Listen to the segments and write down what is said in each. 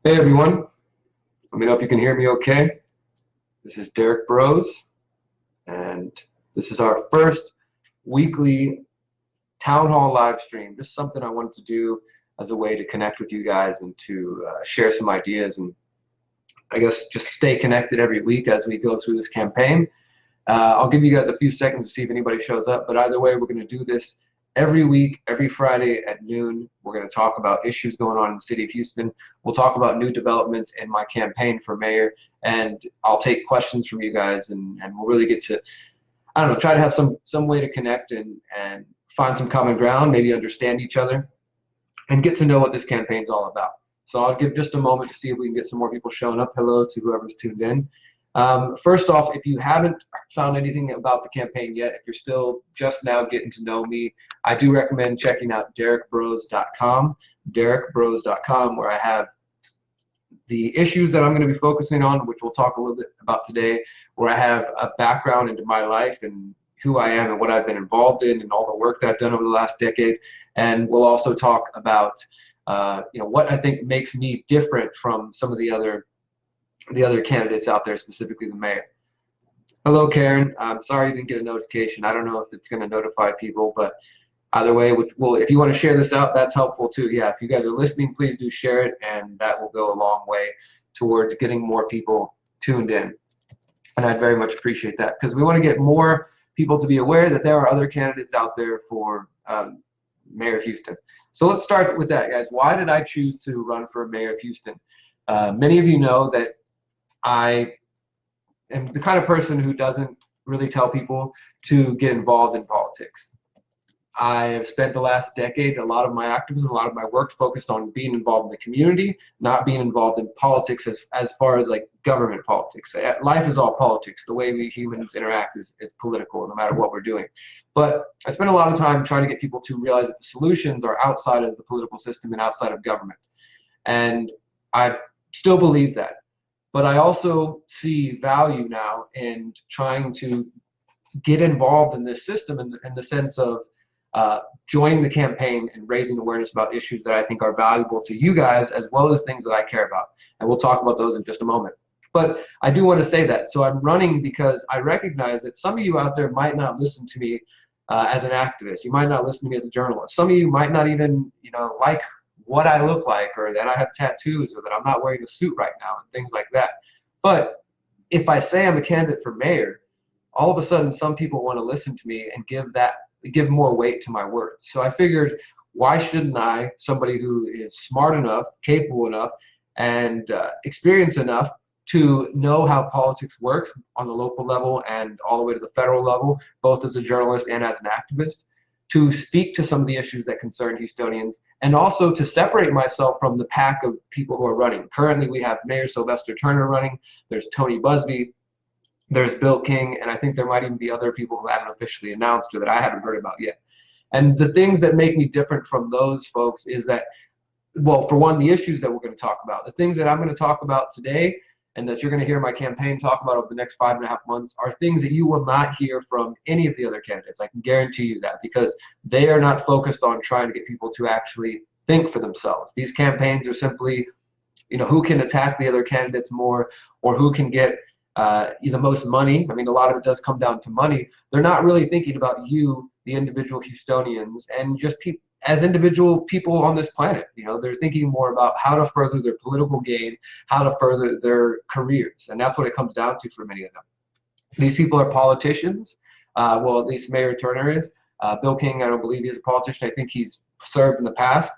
Hey everyone, let me know if you can hear me okay. This is Derrick Broze, and this is our first weekly Town Hall live stream. Just something I wanted to do as a way to connect with you guys and to share some ideas and I guess just stay connected every week as we go through this campaign. I'll give you guys a few seconds to see if anybody shows up, but either way, we're going to do this every week, every Friday at noon. We're going to talk about issues going on in the city of Houston. We'll talk about new developments in my campaign for mayor, and I'll take questions from you guys, and we'll really get to, I don't know, try to have some way to connect and find some common ground, maybe understand each other, and get to know what this campaign's all about. So I'll give just a moment to see if we can get some more people showing up. Hello to whoever's tuned in. First off, if you haven't found anything about the campaign yet, if you're still just now getting to know me, I do recommend checking out derrickbroze.com, derrickbroze.com, where I have the issues that I'm going to be focusing on, which we'll talk a little bit about today, where I have a background into my life and who I am and what I've been involved in and all the work that I've done over the last decade. And we'll also talk about what I think makes me different from some of the other candidates out there, specifically the mayor. Hello, Karen. I'm sorry you didn't get a notification. I don't know if it's going to notify people, but either way, if you want to share this out, that's helpful too. Yeah, if you guys are listening, please do share it, and that will go a long way towards getting more people tuned in. And I'd very much appreciate that, because we want to get more people to be aware that there are other candidates out there for Mayor of Houston. So let's start with that, guys. Why did I choose to run for Mayor of Houston? Many of you know that I am the kind of person who doesn't really tell people to get involved in politics. I have spent the last decade, a lot of my activism, a lot of my work focused on being involved in the community, not being involved in politics as far as like government politics. Life is all politics. The way we humans interact is political, no matter what we're doing. But I spend a lot of time trying to get people to realize that the solutions are outside of the political system and outside of government. And I still believe that. But I also see value now in trying to get involved in this system in the sense of joining the campaign and raising awareness about issues that I think are valuable to you guys, as well as things that I care about. And we'll talk about those in just a moment. But I do want to say that. So I'm running because I recognize that some of you out there might not listen to me as an activist. You might not listen to me as a journalist. Some of you might not even, like what I look like, or that I have tattoos, or that I'm not wearing a suit right now, and things like that. But if I say I'm a candidate for mayor, all of a sudden some people want to listen to me and give more weight to my words. So I figured, why shouldn't I, somebody who is smart enough, capable enough, and experienced enough to know how politics works on the local level and all the way to the federal level, both as a journalist and as an activist, to speak to some of the issues that concern Houstonians, and also to separate myself from the pack of people who are running. Currently, we have Mayor Sylvester Turner running, there's Tony Busby, there's Bill King, and I think there might even be other people who haven't officially announced or that I haven't heard about yet. And the things that make me different from those folks is that, well, for one, the issues that we're going to talk about. The things that I'm going to talk about today and that you're going to hear my campaign talk about over the next 5.5 months are things that you will not hear from any of the other candidates. I can guarantee you that, because they are not focused on trying to get people to actually think for themselves. These campaigns are simply, who can attack the other candidates more, or who can get the most money. I mean, a lot of it does come down to money. They're not really thinking about you, the individual Houstonians, and just as individual people on this planet. They're thinking more about how to further their political gain, how to further their careers, and that's what it comes down to for many of them. These people are politicians. Well, at least Mayor Turner is. Bill King, I don't believe he's a politician. I think he's served in the past.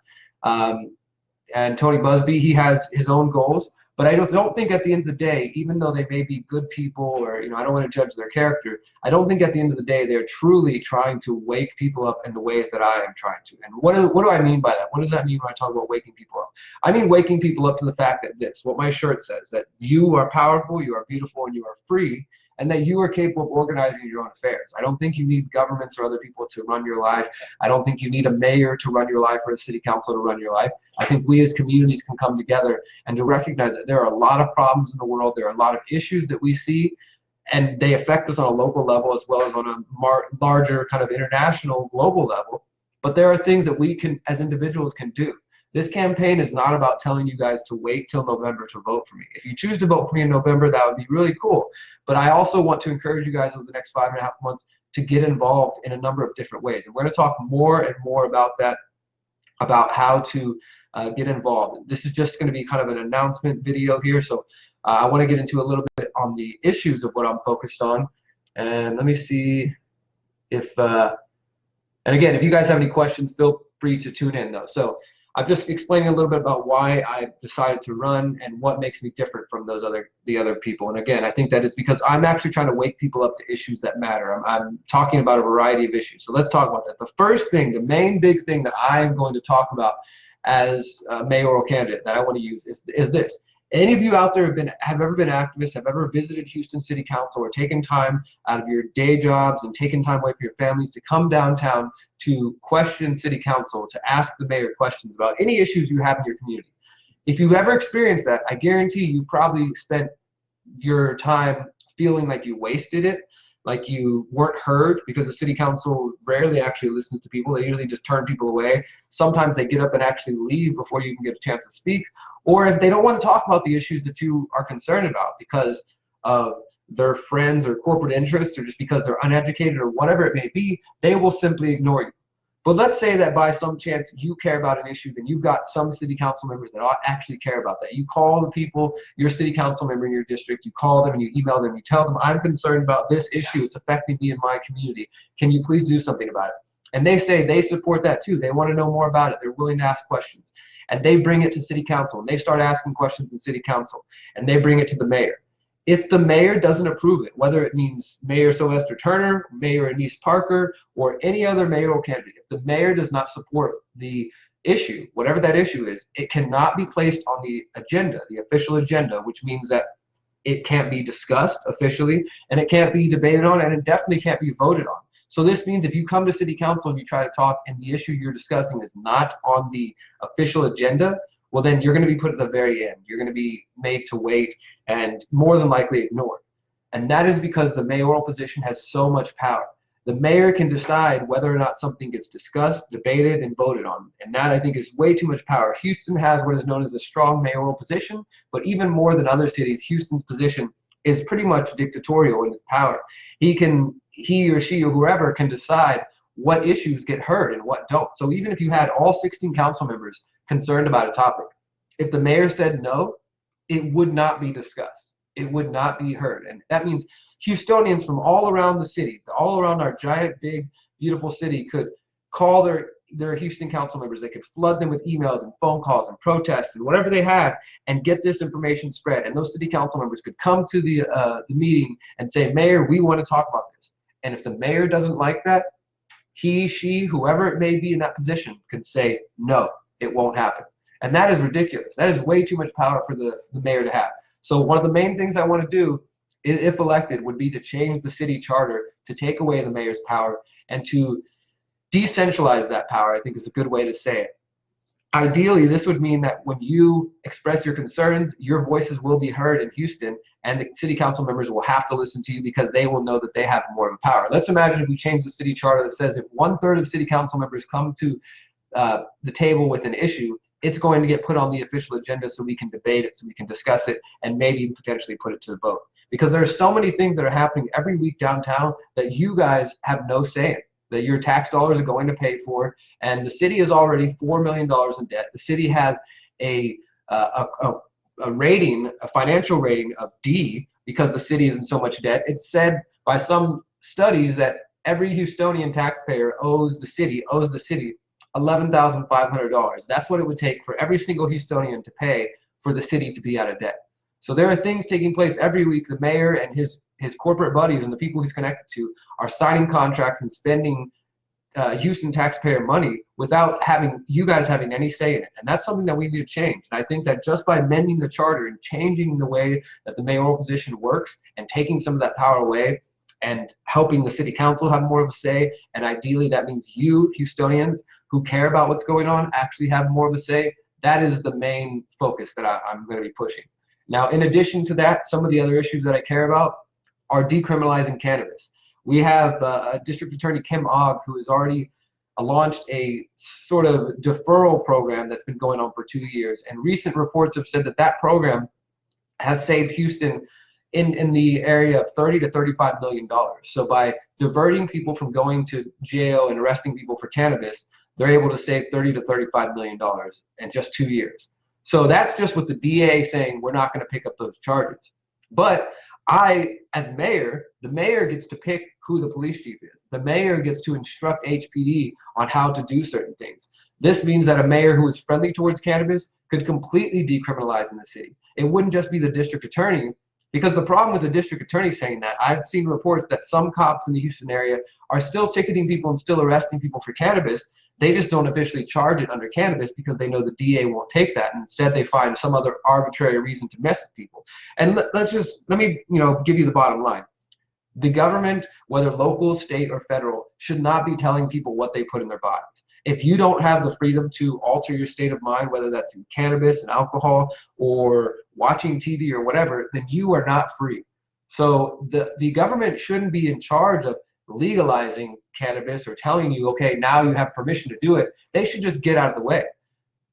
And Tony Busby, he has his own goals. But I don't think at the end of the day, even though they may be good people, or I don't want to judge their character, I don't think at the end of the day they're truly trying to wake people up in the ways that I am trying to. And what do I mean by that? What does that mean when I talk about waking people up? I mean waking people up to the fact that what my shirt says, that you are powerful, you are beautiful, and you are free, and that you are capable of organizing your own affairs. I don't think you need governments or other people to run your life. I don't think you need a mayor to run your life or a city council to run your life. I think we as communities can come together and to recognize that there are a lot of problems in the world. There are a lot of issues that we see, and they affect us on a local level as well as on a larger kind of international, global level. But there are things that we can, as individuals, can do. This campaign is not about telling you guys to wait till November to vote for me. If you choose to vote for me in November, that would be really cool. But I also want to encourage you guys over the next 5.5 months to get involved in a number of different ways. And we're going to talk more and more about that, about how to get involved. This is just going to be kind of an announcement video here. So I want to get into a little bit on the issues of what I'm focused on. And let me see if, and again, if you guys have any questions, feel free to tune in though. So I'm just explaining a little bit about why I decided to run and what makes me different from the other people. And again, I think that it's because I'm actually trying to wake people up to issues that matter. I'm talking about a variety of issues. So let's talk about that. The first thing, the main big thing that I'm going to talk about as a mayoral candidate that I want to use is this. Any of you out there have ever been activists, have ever visited Houston City Council or taken time out of your day jobs and taken time away from your families to come downtown to question City Council, to ask the mayor questions about any issues you have in your community? If you've ever experienced that, I guarantee you probably spent your time feeling like you wasted it, like you weren't heard, because the City Council rarely actually listens to people. They usually just turn people away. Sometimes they get up and actually leave before you can get a chance to speak. Or if they don't want to talk about the issues that you are concerned about because of their friends or corporate interests, or just because they're uneducated or whatever it may be, they will simply ignore you. But let's say that by some chance you care about an issue, then you've got some city council members that actually care about that. You call the people, your city council member in your district, you call them and you email them, you tell them, I'm concerned about this issue, it's affecting me in my community. Can you please do something about it? And they say they support that too. They want to know more about it. They're willing to ask questions. And they bring it to city council and they start asking questions in city council and they bring it to the mayor. If the mayor doesn't approve it, whether it means Mayor Sylvester Turner, Mayor Anise Parker, or any other mayoral candidate, if the mayor does not support the issue, whatever that issue is, it cannot be placed on the agenda, the official agenda, which means that it can't be discussed officially, and it can't be debated on, and it definitely can't be voted on. So this means if you come to city council and you try to talk and the issue you're discussing is not on the official agenda, well, then you're going to be put at the very end. You're going to be made to wait and more than likely ignored. And that is because the mayoral position has so much power. The mayor can decide whether or not something gets discussed, debated, and voted on. And that, I think, is way too much power. Houston has what is known as a strong mayoral position, but even more than other cities, Houston's position is pretty much dictatorial in its power. He or she or whoever can decide what issues get heard and what don't. So even if you had all 16 council members concerned about a topic, if the mayor said no, it would not be discussed. It would not be heard. And that means Houstonians from all around the city, all around our giant, big, beautiful city could call their Houston council members. They could flood them with emails and phone calls and protests and whatever they had and get this information spread. And those city council members could come to the meeting and say, Mayor, we want to talk about this. And if the mayor doesn't like that, he, she, whoever it may be in that position could say, no, it won't happen. And that is ridiculous. That is way too much power for the mayor to have. So one of the main things I want to do, if elected, would be to change the city charter to take away the mayor's power and to decentralize that power, I think is a good way to say it. Ideally, this would mean that when you express your concerns, your voices will be heard in Houston, and the city council members will have to listen to you because they will know that they have more of a power. Let's imagine if we change the city charter that says if 1/3 of city council members come to the table with an issue, it's going to get put on the official agenda so we can debate it, so we can discuss it, and maybe potentially put it to the vote. Because there are so many things that are happening every week downtown that you guys have no say in, that your tax dollars are going to pay for, and the city is already $4 million in debt. The city has a rating, a financial rating of D because the city is in so much debt. It's said by some studies that every Houstonian taxpayer owes the city $11,500. That's what it would take for every single Houstonian to pay for the city to be out of debt. So there are things taking place every week. The mayor and his corporate buddies and the people he's connected to are signing contracts and spending Houston taxpayer money without you guys having any say in it. And that's something that we need to change. And I think that just by amending the charter and changing the way that the mayoral position works and taking some of that power away and helping the city council have more of a say, and ideally that means you Houstonians who care about what's going on actually have more of a say, that is the main focus that I'm going to be pushing. Now, in addition to that, some of the other issues that I care about are decriminalizing cannabis. We have District Attorney Kim Ogg, who is already launched a sort of deferral program that's been going on for 2 years. And recent reports have said that that program has saved Houston in the area of $30 to $35 million. So by diverting people from going to jail and arresting people for cannabis, they're able to save $30 to $35 million in just 2 years. So that's just with the DA saying we're not going to pick up those charges. But as mayor, the mayor gets to pick who the police chief is. The mayor gets to instruct HPD on how to do certain things. This means that a mayor who is friendly towards cannabis could completely decriminalize in the city. It wouldn't just be the district attorney, because the problem with the district attorney saying that, I've seen reports that some cops in the Houston area are still ticketing people and still arresting people for cannabis. They just don't officially charge it under cannabis because they know the DA won't take that. And instead, they find some other arbitrary reason to mess with people. And let me give you the bottom line. The government, whether local, state, or federal, should not be telling people what they put in their bodies. If you don't have the freedom to alter your state of mind, whether that's in cannabis and alcohol or watching TV or whatever, then you are not free. So the government shouldn't be in charge of legalizing cannabis or telling you, okay, now you have permission to do it. They should just get out of the way.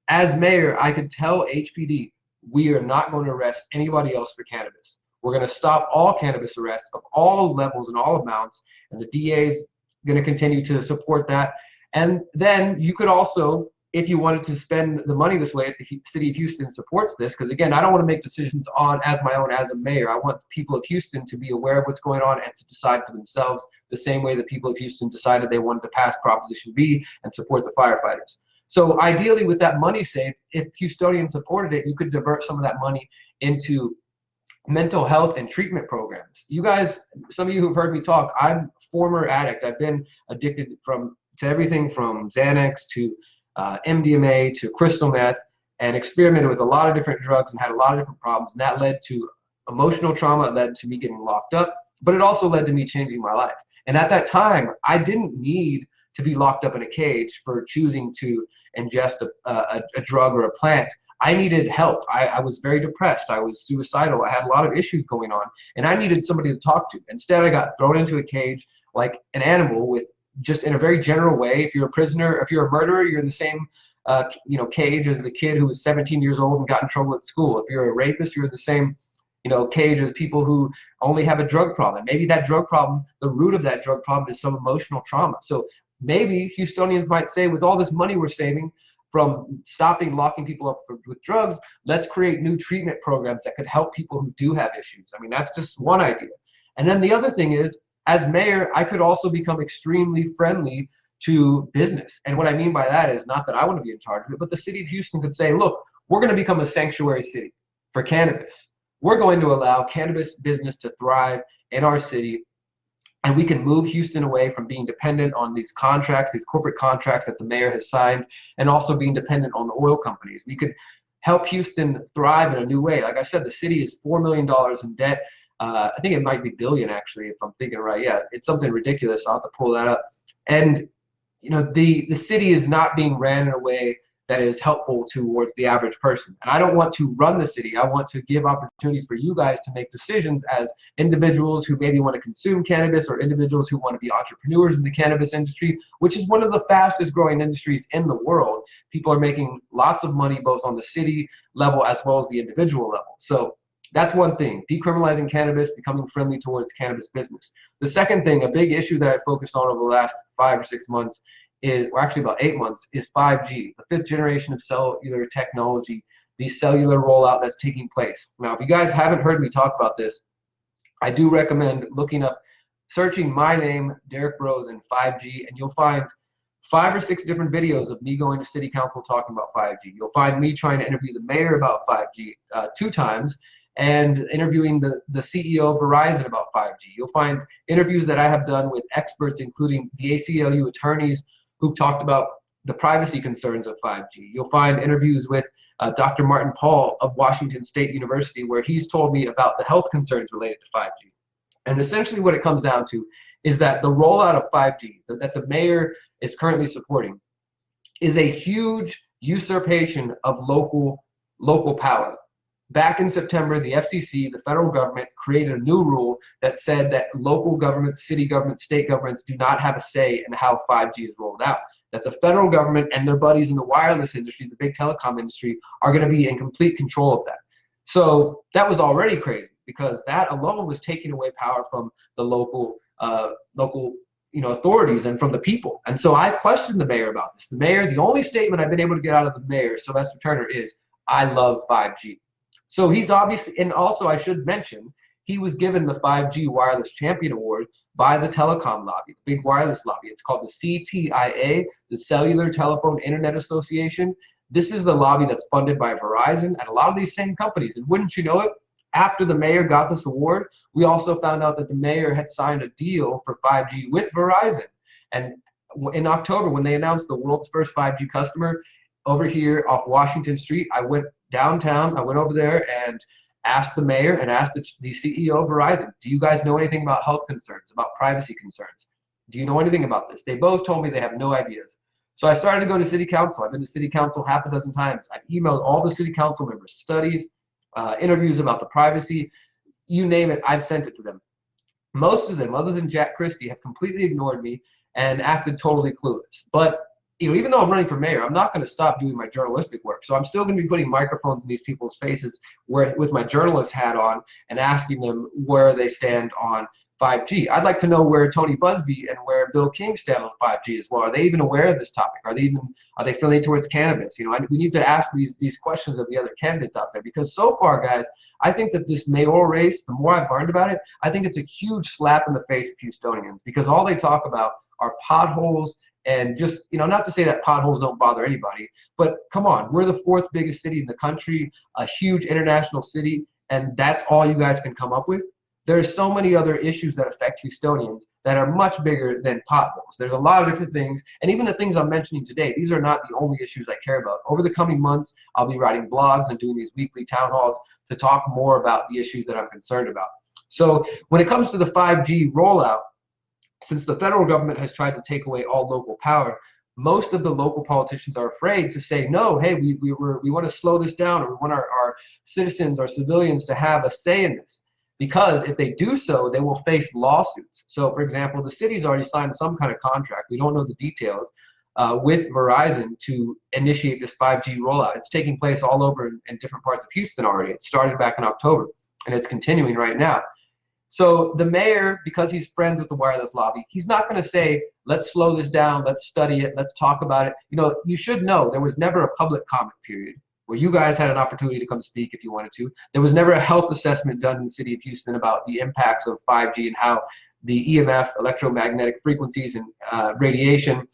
As mayor, I could tell HPD, we are not going to arrest anybody else for cannabis. We're going to stop all cannabis arrests of all levels and all amounts, and the DA is going to continue to support that. And then you could also, if you wanted to spend the money this way, if the city of Houston supports this, because again, I don't want to make decisions as my own as a mayor. I want the people of Houston to be aware of what's going on and to decide for themselves the same way the people of Houston decided they wanted to pass Proposition B and support the firefighters. So ideally, with that money saved, if Houstonians supported it, you could divert some of that money into mental health and treatment programs. You guys, some of you who've heard me talk, I'm a former addict. I've been addicted to everything from Xanax to MDMA to crystal meth, and experimented with a lot of different drugs and had a lot of different problems. And that led to emotional trauma. It led to me getting locked up, but it also led to me changing my life. And at that time, I didn't need to be locked up in a cage for choosing to ingest a drug or a plant. I needed help. I was very depressed. I was suicidal. I had a lot of issues going on, and I needed somebody to talk to. Instead, I got thrown into a cage like an animal, with just in a very general way. If you're a prisoner, if you're a murderer, you're in the same cage as the kid who was 17 years old and got in trouble at school. If you're a rapist, you're in the same cage as people who only have a drug problem. Maybe that drug problem, the root of that drug problem is some emotional trauma. So maybe Houstonians might say, with all this money we're saving from stopping locking people up with drugs, let's create new treatment programs that could help people who do have issues. I mean, that's just one idea. And then the other thing is, as mayor, I could also become extremely friendly to business. And what I mean by that is not that I want to be in charge of it, but the city of Houston could say, look, we're going to become a sanctuary city for cannabis. We're going to allow cannabis business to thrive in our city. And we can move Houston away from being dependent on these contracts, these corporate contracts that the mayor has signed, and also being dependent on the oil companies. We could help Houston thrive in a new way. Like I said, the city is $4 million in debt. I think it might be billion, actually, if I'm thinking right. Yeah, it's something ridiculous. I'll have to pull that up. And the city is not being ran in a way that is helpful towards the average person. And I don't want to run the city. I want to give opportunity for you guys to make decisions as individuals who maybe want to consume cannabis, or individuals who want to be entrepreneurs in the cannabis industry, which is one of the fastest growing industries in the world. People are making lots of money both on the city level as well as the individual level. So that's one thing, decriminalizing cannabis, becoming friendly towards cannabis business. The second thing, a big issue that I focused on over the last 5 or 6 months or actually about 8 months, is 5G, the 5th generation of cellular technology, the cellular rollout that's taking place. Now, if you guys haven't heard me talk about this, I do recommend searching my name, Derrick Broze, and 5G, and you'll find 5 or 6 different videos of me going to city council talking about 5G. You'll find me trying to interview the mayor about 5G 2 times, and interviewing the CEO of Verizon about 5G. You'll find interviews that I have done with experts, including the ACLU attorneys, who've talked about the privacy concerns of 5G. You'll find interviews with Dr. Martin Paul of Washington State University, where he's told me about the health concerns related to 5G. And essentially what it comes down to is that the rollout of 5G that the mayor is currently supporting is a huge usurpation of local power. Back in September, the FCC, the federal government, created a new rule that said that local governments, city governments, state governments do not have a say in how 5G is rolled out. that the federal government and their buddies in the wireless industry, the big telecom industry, are going to be in complete control of that. So that was already crazy, because that alone was taking away power from the local authorities and from the people. And so I questioned the mayor about this. The mayor, the only statement I've been able to get out of the mayor, Sylvester Turner, is, "I love 5G." So he's obviously, and also I should mention, he was given the 5G Wireless Champion Award by the telecom lobby, the big wireless lobby. It's called the CTIA, the Cellular Telephone Internet Association. This is a lobby that's funded by Verizon and a lot of these same companies. And wouldn't you know it, after the mayor got this award, we also found out that the mayor had signed a deal for 5G with Verizon. And in October, when they announced the world's first 5G customer over here off Washington Street, I went downtown, I went over there and asked the mayor and asked the CEO of Verizon, "Do you guys know anything about health concerns, about privacy concerns? Do you know anything about this?" They both told me they have no ideas. So I started to go to city council. I've been to city council half a dozen times. I've emailed all the city council members, studies, interviews about the privacy, you name it, I've sent it to them. Most of them, other than Jack Christie, have completely ignored me and acted totally clueless. But even though I'm running for mayor, I'm not going to stop doing my journalistic work. So I'm still going to be putting microphones in these people's faces with my journalist hat on and asking them where they stand on 5G. I'd like to know where Tony Busby and where Bill King stand on 5G as well. Are they even aware of this topic? Are they friendly towards cannabis? We need to ask these questions of the other candidates out there, because so far, guys, I think that this mayoral race, the more I've learned about it, I think it's a huge slap in the face of Houstonians, because all they talk about are potholes. And just, not to say that potholes don't bother anybody, but come on, we're the 4th biggest city in the country, a huge international city, and that's all you guys can come up with? There's so many other issues that affect Houstonians that are much bigger than potholes. There's a lot of different things, and even the things I'm mentioning today, these are not the only issues I care about. Over the coming months, I'll be writing blogs and doing these weekly town halls to talk more about the issues that I'm concerned about. So when it comes to the 5G rollout, since the federal government has tried to take away all local power, most of the local politicians are afraid to say, no, hey, we want to slow this down, or we want our citizens, our civilians to have a say in this. Because if they do so, they will face lawsuits. So, for example, the city's already signed some kind of contract, we don't know the details, with Verizon to initiate this 5G rollout. It's taking place all over in different parts of Houston already. It started back in October, and it's continuing right now. So the mayor, because he's friends with the wireless lobby, he's not going to say, let's slow this down, let's study it, let's talk about it. You should know there was never a public comment period where you guys had an opportunity to come speak if you wanted to. There was never a health assessment done in the city of Houston about the impacts of 5G and how the EMF, electromagnetic frequencies, and radiation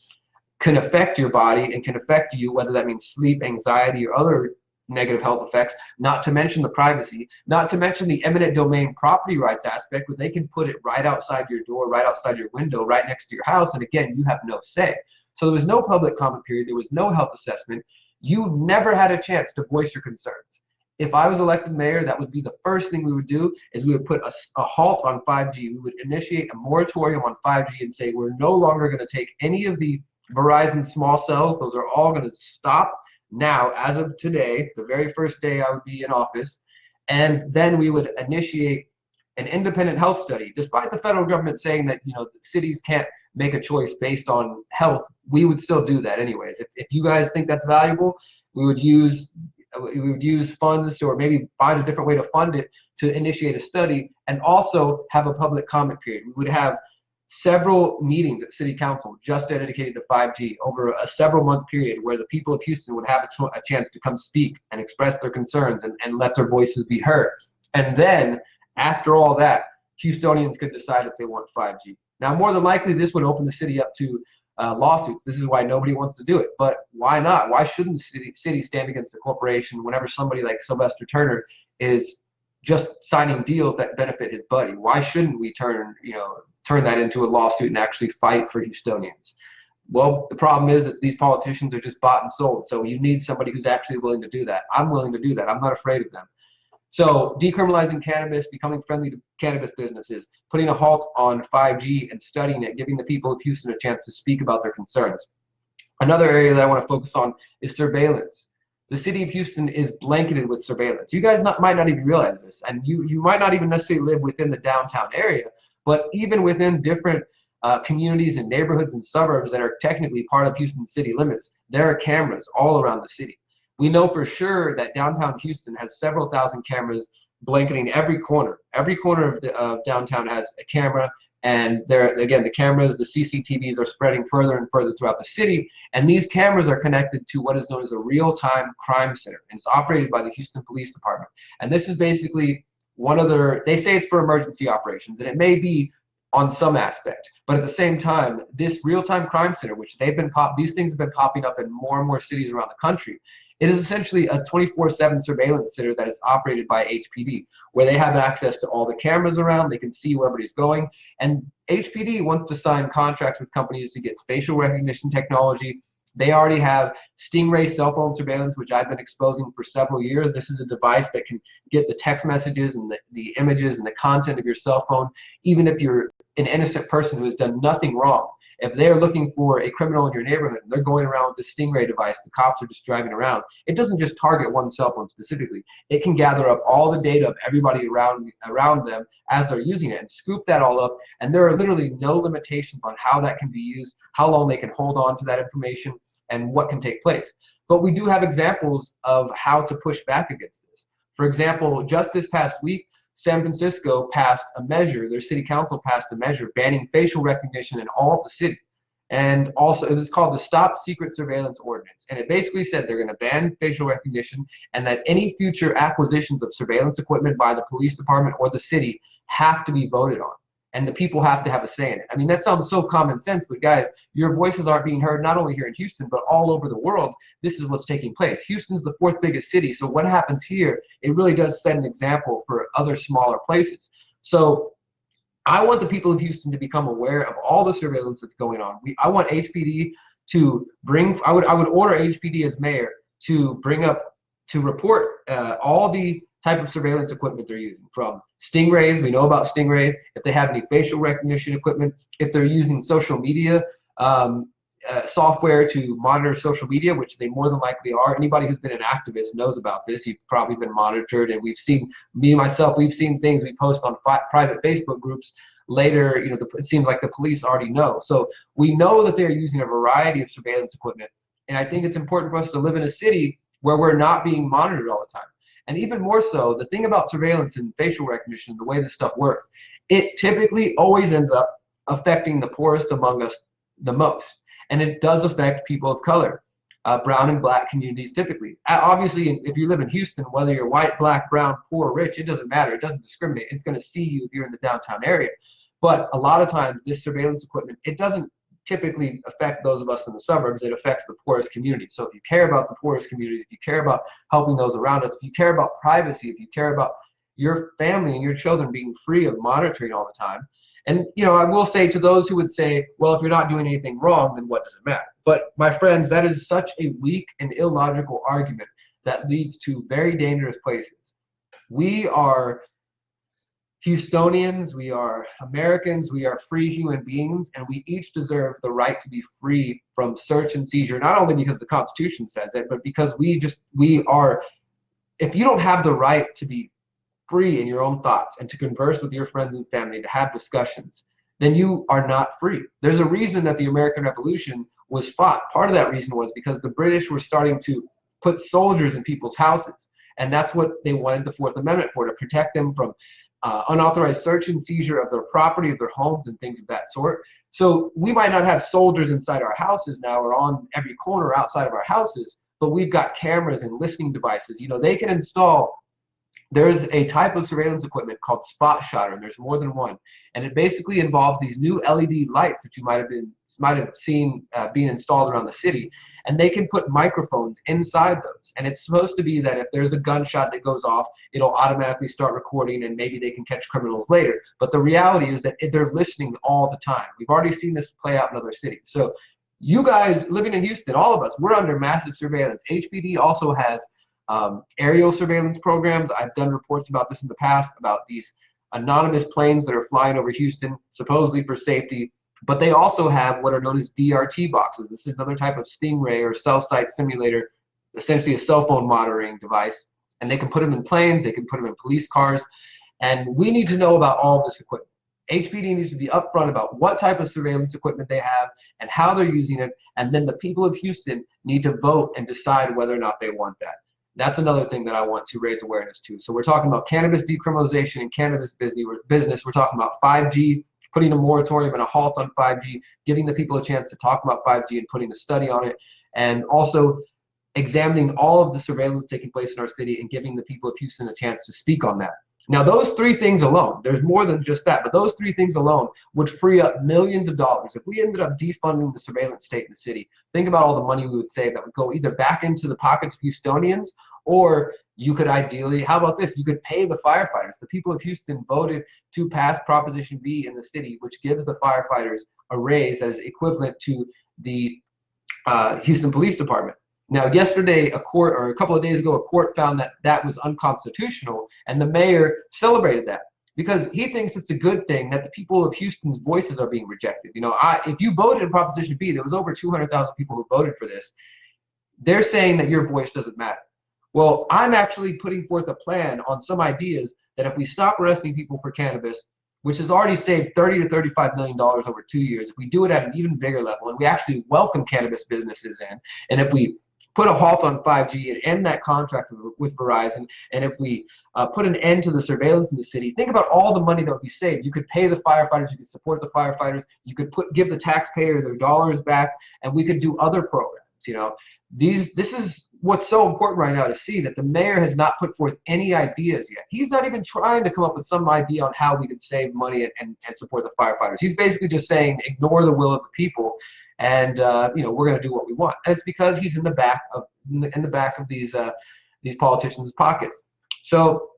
can affect your body and can affect you, whether that means sleep, anxiety, or other negative health effects, not to mention the privacy, not to mention the eminent domain property rights aspect, where they can put it right outside your door, right outside your window, right next to your house, and again, you have no say. So there was no public comment period, there was no health assessment. You've never had a chance to voice your concerns. If I was elected mayor, that would be the first thing we would do, is we would put a halt on 5G. We would initiate a moratorium on 5G and say we're no longer going to take any of the Verizon small cells. Those are all going to stop now, as of today, the very first day I would be in office. And then we would initiate an independent health study. Despite the federal government saying that cities can't make a choice based on health, we would still do that anyways. If you guys think that's valuable, we would use funds, or maybe find a different way to fund it, to initiate a study and also have a public comment period. We would have several meetings at city council just dedicated to 5G over a several-month period, where the people of Houston would have a chance to come speak and express their concerns and let their voices be heard. And then after all that, Houstonians could decide if they want 5G. Now, more than likely, this would open the city up to lawsuits. This is why nobody wants to do it. But why not? Why shouldn't the city stand against a corporation whenever somebody like Sylvester Turner is just signing deals that benefit his buddy? Why shouldn't we turn that into a lawsuit and actually fight for Houstonians? Well, the problem is that these politicians are just bought and sold. So you need somebody who's actually willing to do that. I'm willing to do that. I'm not afraid of them. So decriminalizing cannabis, becoming friendly to cannabis businesses, putting a halt on 5G and studying it, giving the people of Houston a chance to speak about their concerns. Another area that I want to focus on is surveillance. The city of Houston is blanketed with surveillance. You guys might not even realize this, and you might not even necessarily live within the downtown area, but even within different communities and neighborhoods and suburbs that are technically part of Houston city limits, there are cameras all around the city. We know for sure that downtown Houston has several thousand cameras blanketing every corner. Every corner of downtown has a camera, and there, again, the cameras, the CCTVs are spreading further and further throughout the city, and these cameras are connected to what is known as a real-time crime center, and it's operated by the Houston Police Department. And this is basically one of their, they say it's for emergency operations, and it may be on some aspect, but at the same time, this real-time crime center, which these things have been popping up in more and more cities around the country. It is essentially a 24/7 surveillance center that is operated by HPD, where they have access to all the cameras around, they can see where everybody's going, and HPD wants to sign contracts with companies to get facial recognition technology. They already have Stingray cell phone surveillance, which I've been exposing for several years. This is a device that can get the text messages and the images and the content of your cell phone, even if you're an innocent person who has done nothing wrong. If they're looking for a criminal in your neighborhood and they're going around with the Stingray device, the cops are just driving around, it doesn't just target one cell phone specifically. It can gather up all the data of everybody around them as they're using it and scoop that all up. And there are literally no limitations on how that can be used, how long they can hold on to that information, and what can take place. But we do have examples of how to push back against this. For example, just this past week, San Francisco passed a measure, their city council passed a measure banning facial recognition in all of the city. And also, it was called the Stop Secret Surveillance Ordinance. And it basically said they're going to ban facial recognition, and that any future acquisitions of surveillance equipment by the police department or the city have to be voted on. And the people have to have a say in it. I mean, that sounds so common sense, but guys, your voices aren't being heard not only here in Houston, but all over the world. This is what's taking place. Houston's the 4th biggest city, so what happens here, it really does set an example for other smaller places. So I want the people of Houston to become aware of all the surveillance that's going on. I want HPD to bring, I would order HPD as mayor to bring up, to report all the type of surveillance equipment they're using, from Stingrays, we know about Stingrays, if they have any facial recognition equipment, if they're using social media software to monitor social media, which they more than likely are. Anybody who's been an activist knows about this. You've probably been monitored, and we've seen, me myself, we've seen things we post on private Facebook groups later. You know, it seems like the police already know. So we know that they're using a variety of surveillance equipment, and I think it's important for us to live in a city where we're not being monitored all the time. And even more so, the thing about surveillance and facial recognition, the way this stuff works, it typically always ends up affecting the poorest among us the most. And it does affect people of color, brown and black communities typically. Obviously, if you live in Houston, whether you're white, black, brown, poor, rich, it doesn't matter. It doesn't discriminate. It's going to see you if you're in the downtown area. But a lot of times, this surveillance equipment, it doesn't typically affect those of us in the suburbs. It affects the poorest communities. So if you care about the poorest communities, if you care about helping those around us, if you care about privacy, if you care about your family and your children being free of monitoring all the time. And, you know, I will say to those who would say, well, if you're not doing anything wrong, then what does it matter? But my friends, that is such a weak and illogical argument that leads to very dangerous places. We are Houstonians, we are Americans, we are free human beings, and we each deserve the right to be free from search and seizure, not only because the Constitution says it, but because we are, if you don't have the right to be free in your own thoughts and to converse with your friends and family, to have discussions, then you are not free. There's a reason that the American Revolution was fought. Part of that reason was because the British were starting to put soldiers in people's houses, and that's what they wanted the Fourth Amendment for, to protect them from unauthorized search and seizure of their property, of their homes, and things of that sort. So we might not have soldiers inside our houses now or on every corner outside of our houses, but we've got cameras and listening devices. You know, they can install, there's a type of surveillance equipment called spot shotter, and there's more than one. And it basically involves these new LED lights that you might have seen being installed around the city. And they can put microphones inside those. And it's supposed to be that if there's a gunshot that goes off, it'll automatically start recording, and maybe they can catch criminals later. But the reality is that they're listening all the time. We've already seen this play out in other cities. So you guys living in Houston, all of us, we're under massive surveillance. HPD also has aerial surveillance programs. I've done reports about this in the past, about these anonymous planes that are flying over Houston, supposedly for safety. But they also have what are known as DRT boxes. This is another type of Stingray or cell site simulator, essentially a cell phone monitoring device. And they can put them in planes, they can put them in police cars. And we need to know about all this equipment. HPD needs to be upfront about what type of surveillance equipment they have and how they're using it, and then the people of Houston need to vote and decide whether or not they want that. That's another thing that I want to raise awareness to. So we're talking about cannabis decriminalization and cannabis business. We're talking about 5G, putting a moratorium and a halt on 5G, giving the people a chance to talk about 5G and putting a study on it, and also examining all of the surveillance taking place in our city and giving the people of Houston a chance to speak on that. Now, those three things alone, there's more than just that, but those three things alone would free up millions of dollars. If we ended up defunding the surveillance state in the city, think about all the money we would save that would go either back into the pockets of Houstonians, or you could ideally, how about this? You could pay the firefighters. The people of Houston voted to pass Proposition B in the city, which gives the firefighters a raise that is equivalent to the Houston Police Department. Now, yesterday, a couple of days ago, a court found that that was unconstitutional, and the mayor celebrated that because he thinks it's a good thing that the people of Houston's voices are being rejected. You know, if you voted in Proposition B, there was over 200,000 people who voted for this. They're saying that your voice doesn't matter. Well, I'm actually putting forth a plan on some ideas that if we stop arresting people for cannabis, which has already saved $30 to $35 million over 2 years, if we do it at an even bigger level and we actually welcome cannabis businesses in, and if we put a halt on 5G and end that contract with Verizon, and if we put an end to the surveillance in the city, think about all the money that would be saved. You could pay the firefighters, you could support the firefighters, you could give the taxpayer their dollars back, and we could do other programs. You know, this is what's so important right now to see, that the mayor has not put forth any ideas yet. He's not even trying to come up with some idea on how we could save money and support the firefighters. He's basically just saying, ignore the will of the people, and you know, we're going to do what we want. And it's because he's in the back of these politicians' pockets. So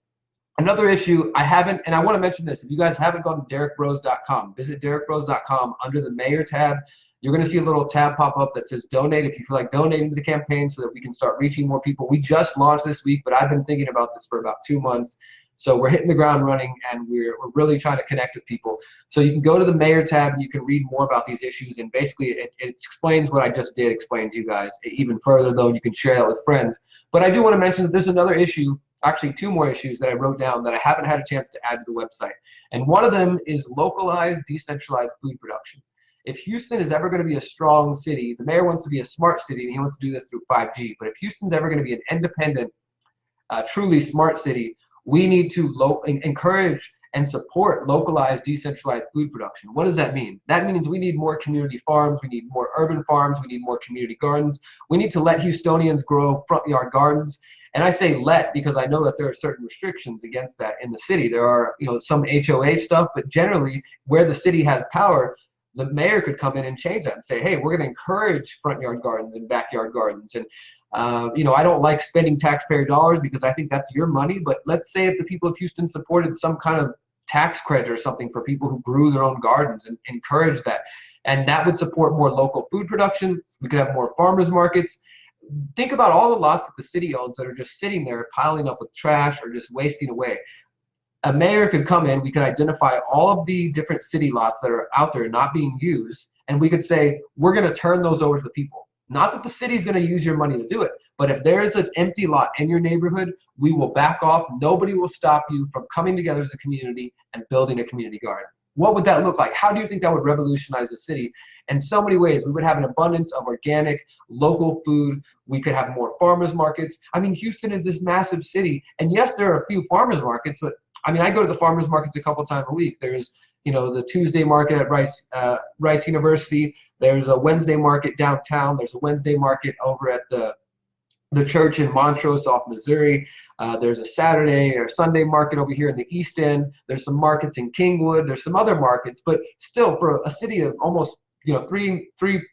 another issue I haven't, and I want to mention this, if you guys haven't gone to derrickbroze.com, visit derrickbroze.com. Under the mayor tab, you're going to see a little tab pop up that says donate if you feel like donating to the campaign so that we can start reaching more people. We just launched this week, but I've been thinking about this for about 2 months. So we're hitting the ground running, and we're really trying to connect with people. So you can go to the mayor tab and you can read more about these issues, and basically it explains what I just did explain to you guys even further, though. You can share that with friends. But I do want to mention that there's another issue, actually 2 more issues that I wrote down that I haven't had a chance to add to the website. And one of them is localized, decentralized food production. If Houston is ever going to be a strong city, the mayor wants to be a smart city, and he wants to do this through 5G. But if Houston's ever going to be an independent, truly smart city, we need to encourage and support localized, decentralized food production. What does that mean? That means we need more community farms, we need more urban farms, we need more community gardens. We need to let Houstonians grow front yard gardens. And I say let because I know that there are certain restrictions against that in the city. There are, you know, some HOA stuff, but generally where the city has power, the mayor could come in and change that and say, hey, we're going to encourage front yard gardens and backyard gardens. And you know, I don't like spending taxpayer dollars because I think that's your money, but let's say if the people of Houston supported some kind of tax credit or something for people who grew their own gardens and encourage that, and that would support more local food production. We could have more farmers markets. Think about all the lots that the city owns that are just sitting there piling up with trash or just wasting away. A mayor could come in, we could identify all of the different city lots that are out there not being used, and we could say, we're going to turn those over to the people. Not that the city's going to use your money to do it, but if there is an empty lot in your neighborhood, we will back off. Nobody will stop you from coming together as a community and building a community garden. What would that look like? How do you think that would revolutionize the city? In so many ways, we would have an abundance of organic, local food. We could have more farmers markets. I mean, Houston is this massive city, and yes, there are a few farmers markets, but I mean, I go to the farmers markets a couple times a week. There's, you know, the Tuesday market at Rice University. There's a Wednesday market downtown. There's a Wednesday market over at the church in Montrose off Missouri. There's a Saturday or Sunday market over here in the East End. There's some markets in Kingwood. There's some other markets, but still, for a city of almost, you know,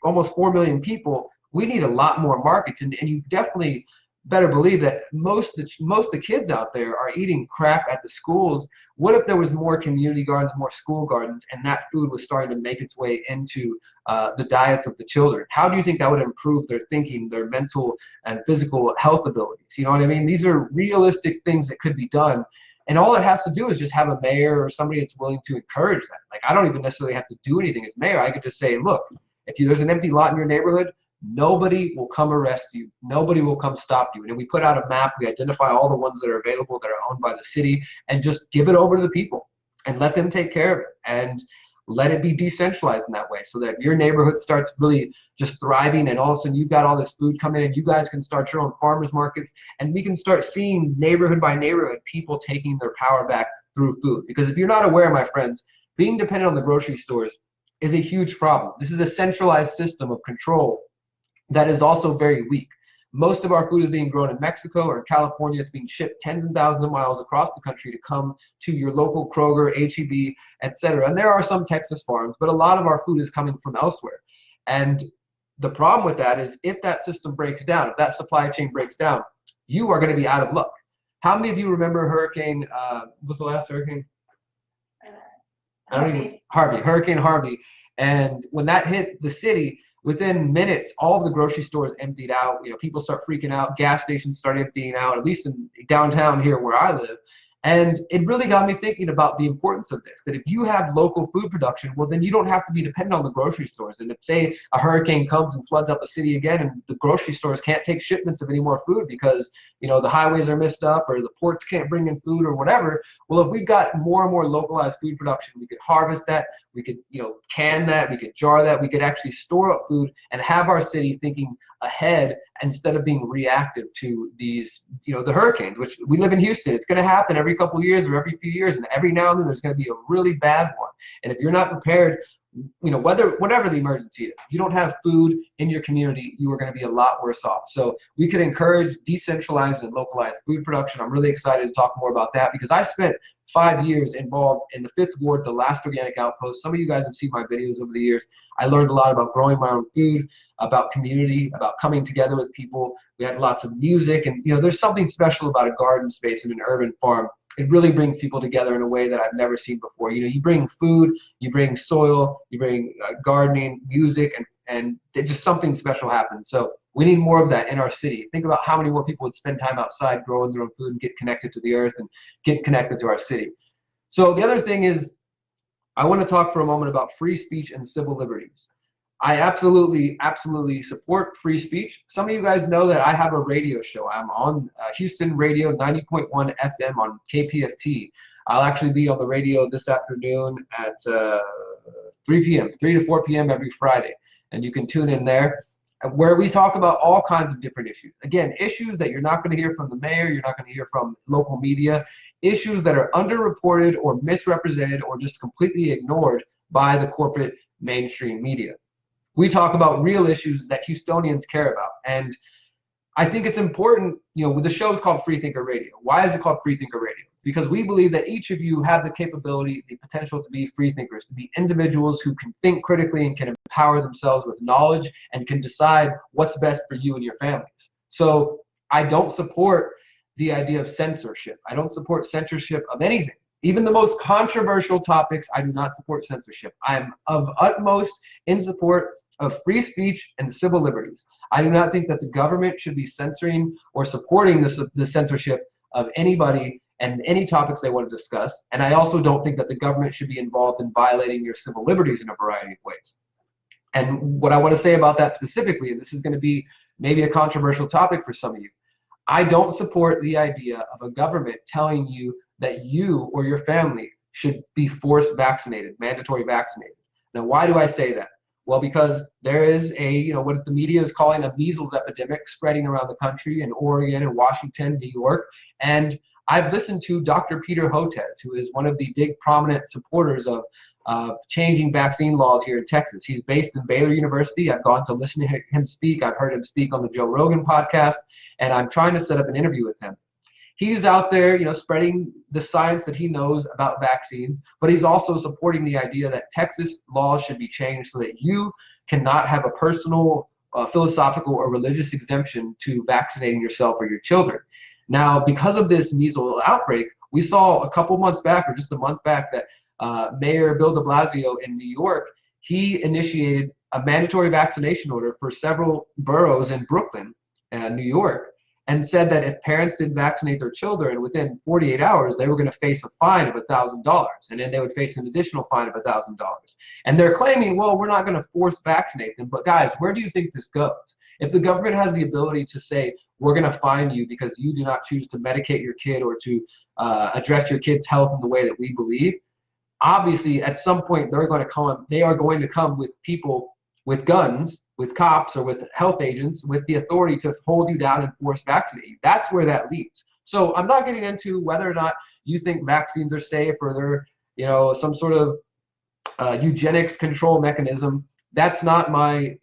almost 4 million people, we need a lot more markets. And you definitely better believe that most of the kids out there are eating crap at the schools. What if there was more community gardens, more school gardens, and that food was starting to make its way into the diets of the children? How do you think that would improve their thinking, their mental and physical health abilities? You know what I mean? These are realistic things that could be done. And all it has to do is just have a mayor or somebody that's willing to encourage that. Like, I don't even necessarily have to do anything as mayor. I could just say, look, if there's an empty lot in your neighborhood, nobody will come arrest you. Nobody will come stop you. And we put out a map. We identify all the ones that are available that are owned by the city and just give it over to the people. and let them take care of it, and let it be decentralized in that way, so that if your neighborhood starts really just thriving and all of a sudden you've got all this food coming in, you guys can start your own farmers markets, and we can start seeing neighborhood by neighborhood people taking their power back through food. Because if you're not aware, my friends, being dependent on the grocery stores is a huge problem. This is a centralized system of control that is also very weak. Most of our food is being grown in Mexico or in California. It's being shipped tens and thousands of miles across the country to come to your local Kroger, HEB, etc. And there are some Texas farms, but a lot of our food is coming from elsewhere. And the problem with that is, if that system breaks down, if that supply chain breaks down, you are going to be out of luck. How many of you remember Hurricane, what was the last hurricane? Hurricane Harvey. And when that hit the city, within minutes, all of the grocery stores emptied out. People start freaking out. Gas stations start emptying out, at least in downtown here where I live. And it really got me thinking about the importance of this, that if you have local food production, well, then you don't have to be dependent on the grocery stores. And if, say, a hurricane comes and floods out the city again, and the grocery stores can't take shipments of any more food because, the highways are messed up, or the ports can't bring in food, or whatever, well, if we've got more and more localized food production, we could harvest that, we could, can that, we could jar that, we could actually store up food and have our city thinking ahead instead of being reactive to these, the hurricanes, which we live in Houston. It's going to happen every couple of years or every few years, and every now and then there's going to be a really bad one. And if you're not prepared, whatever the emergency is, if you don't have food in your community, you are going to be a lot worse off. So we could encourage decentralized and localized food production. I'm really excited to talk more about that, because I spent 5 years involved in the 5th Ward, the last organic outpost. Some of you guys have seen my videos over the years. I learned a lot about growing my own food, about community, about coming together with people. We had lots of music, and there's something special about a garden space in an urban farm. It really brings people together in a way that I've never seen before. You bring food, you bring soil, you bring gardening, music, and just something special happens. So we need more of that in our city. Think about how many more people would spend time outside growing their own food and get connected to the earth and get connected to our city. So the other thing is, I want to talk for a moment about free speech and civil liberties. I absolutely support free speech. Some of you guys know that I have a radio show. I'm on Houston Radio 90.1 FM on KPFT. I'll actually be on the radio this afternoon at 3 to 4 p.m. every Friday. And you can tune in there, where we talk about all kinds of different issues. Again, issues that you're not going to hear from the mayor, you're not going to hear from local media, issues that are underreported or misrepresented or just completely ignored by the corporate mainstream media. We talk about real issues that Houstonians care about. And I think it's important, the show is called Free Thinker Radio. Why is it called Free Thinker Radio? Because we believe that each of you have the capability, the potential to be free thinkers, to be individuals who can think critically and can empower themselves with knowledge and can decide what's best for you and your families. So I don't support the idea of censorship. I don't support censorship of anything. Even the most controversial topics, I do not support censorship. I'm of utmost in support of free speech and civil liberties. I do not think that the government should be censoring or supporting the censorship of anybody and any topics they want to discuss. And I also don't think that the government should be involved in violating your civil liberties in a variety of ways. And what I want to say about that specifically, and this is going to be maybe a controversial topic for some of you, I don't support the idea of a government telling you that you or your family should be forced vaccinated, mandatory vaccinated. Now, why do I say that? Well, because there is what the media is calling a measles epidemic spreading around the country in Oregon and Washington, New York. And I've listened to Dr. Peter Hotez, who is one of the big prominent supporters of changing vaccine laws here in Texas. He's based in Baylor University. I've gone to listen to him speak. I've heard him speak on the Joe Rogan podcast, and I'm trying to set up an interview with him. He's out there, spreading the science that he knows about vaccines, but he's also supporting the idea that Texas laws should be changed so that you cannot have a personal, philosophical, or religious exemption to vaccinating yourself or your children. Now, because of this measles outbreak, we saw a couple months back, or just a month back, that Mayor Bill de Blasio in New York, he initiated a mandatory vaccination order for several boroughs in Brooklyn, New York, and said that if parents didn't vaccinate their children within 48 hours, they were going to face a fine of $1,000, and then they would face an additional fine of $1,000. And they're claiming, well, we're not going to force vaccinate them. But guys, where do you think this goes? If the government has the ability to say, we're going to fine you because you do not choose to medicate your kid or to address your kid's health in the way that we believe, obviously at some point they are going to come with people with guns, with cops, or with health agents with the authority to hold you down and force vaccinate you. That's where that leads. So I'm not getting into whether or not you think vaccines are safe or they're, some sort of eugenics control mechanism. That's not my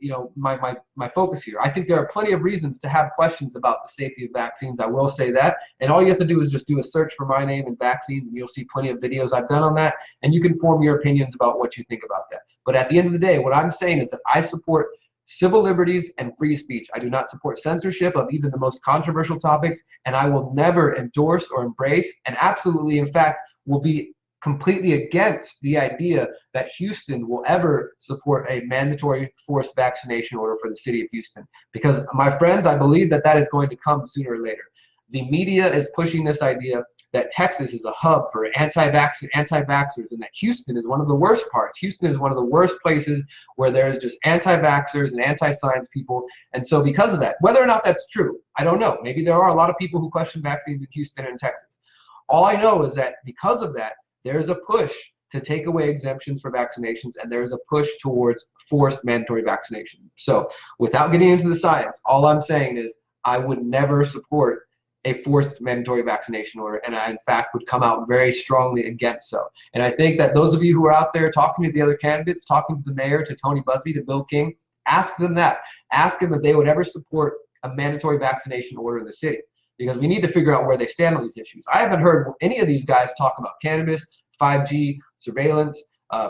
focus here. I think there are plenty of reasons to have questions about the safety of vaccines. I will say that. And all you have to do is just do a search for my name and vaccines, and you'll see plenty of videos I've done on that. And you can form your opinions about what you think about that. But at the end of the day, what I'm saying is that I support civil liberties and free speech. I do not support censorship of even the most controversial topics, and I will never endorse or embrace, and absolutely, in fact, will be completely against the idea that Houston will ever support a mandatory forced vaccination order for the city of Houston. Because, my friends, I believe that that is going to come sooner or later. The media is pushing this idea that Texas is a hub for anti-vaxxers, and that Houston is one of the worst parts. Houston is one of the worst places where there's just anti-vaxxers and anti-science people. And so because of that, whether or not that's true, I don't know. Maybe there are a lot of people who question vaccines in Houston and Texas. All I know is that because of that, there's a push to take away exemptions for vaccinations, and there's a push towards forced mandatory vaccination. So without getting into the science, all I'm saying is I would never support a forced mandatory vaccination order, and I, in fact, would come out very strongly against so. And I think that those of you who are out there talking to the other candidates, talking to the mayor, to Tony Busby, to Bill King, ask them that. Ask them if they would ever support a mandatory vaccination order in the city, because we need to figure out where they stand on these issues. I haven't heard any of these guys talk about cannabis, 5G, surveillance,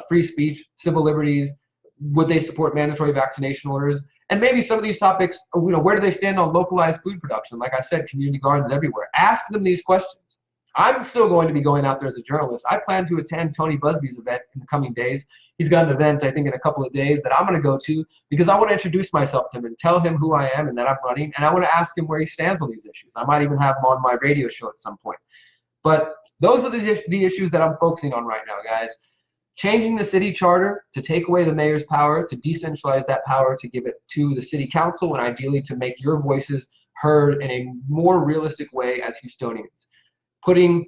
free speech, civil liberties. Would they support mandatory vaccination orders? And maybe some of these topics, where do they stand on localized food production? Like I said, community gardens everywhere. Ask them these questions. I'm still going to be going out there as a journalist. I plan to attend Tony Busby's event in the coming days. He's got an event, I think, in a couple of days that I'm going to go to, because I want to introduce myself to him and tell him who I am and that I'm running. And I want to ask him where he stands on these issues. I might even have him on my radio show at some point. But those are the issues that I'm focusing on right now, guys. Changing the city charter to take away the mayor's power, to decentralize that power, to give it to the city council, and ideally to make your voices heard in a more realistic way as Houstonians. Putting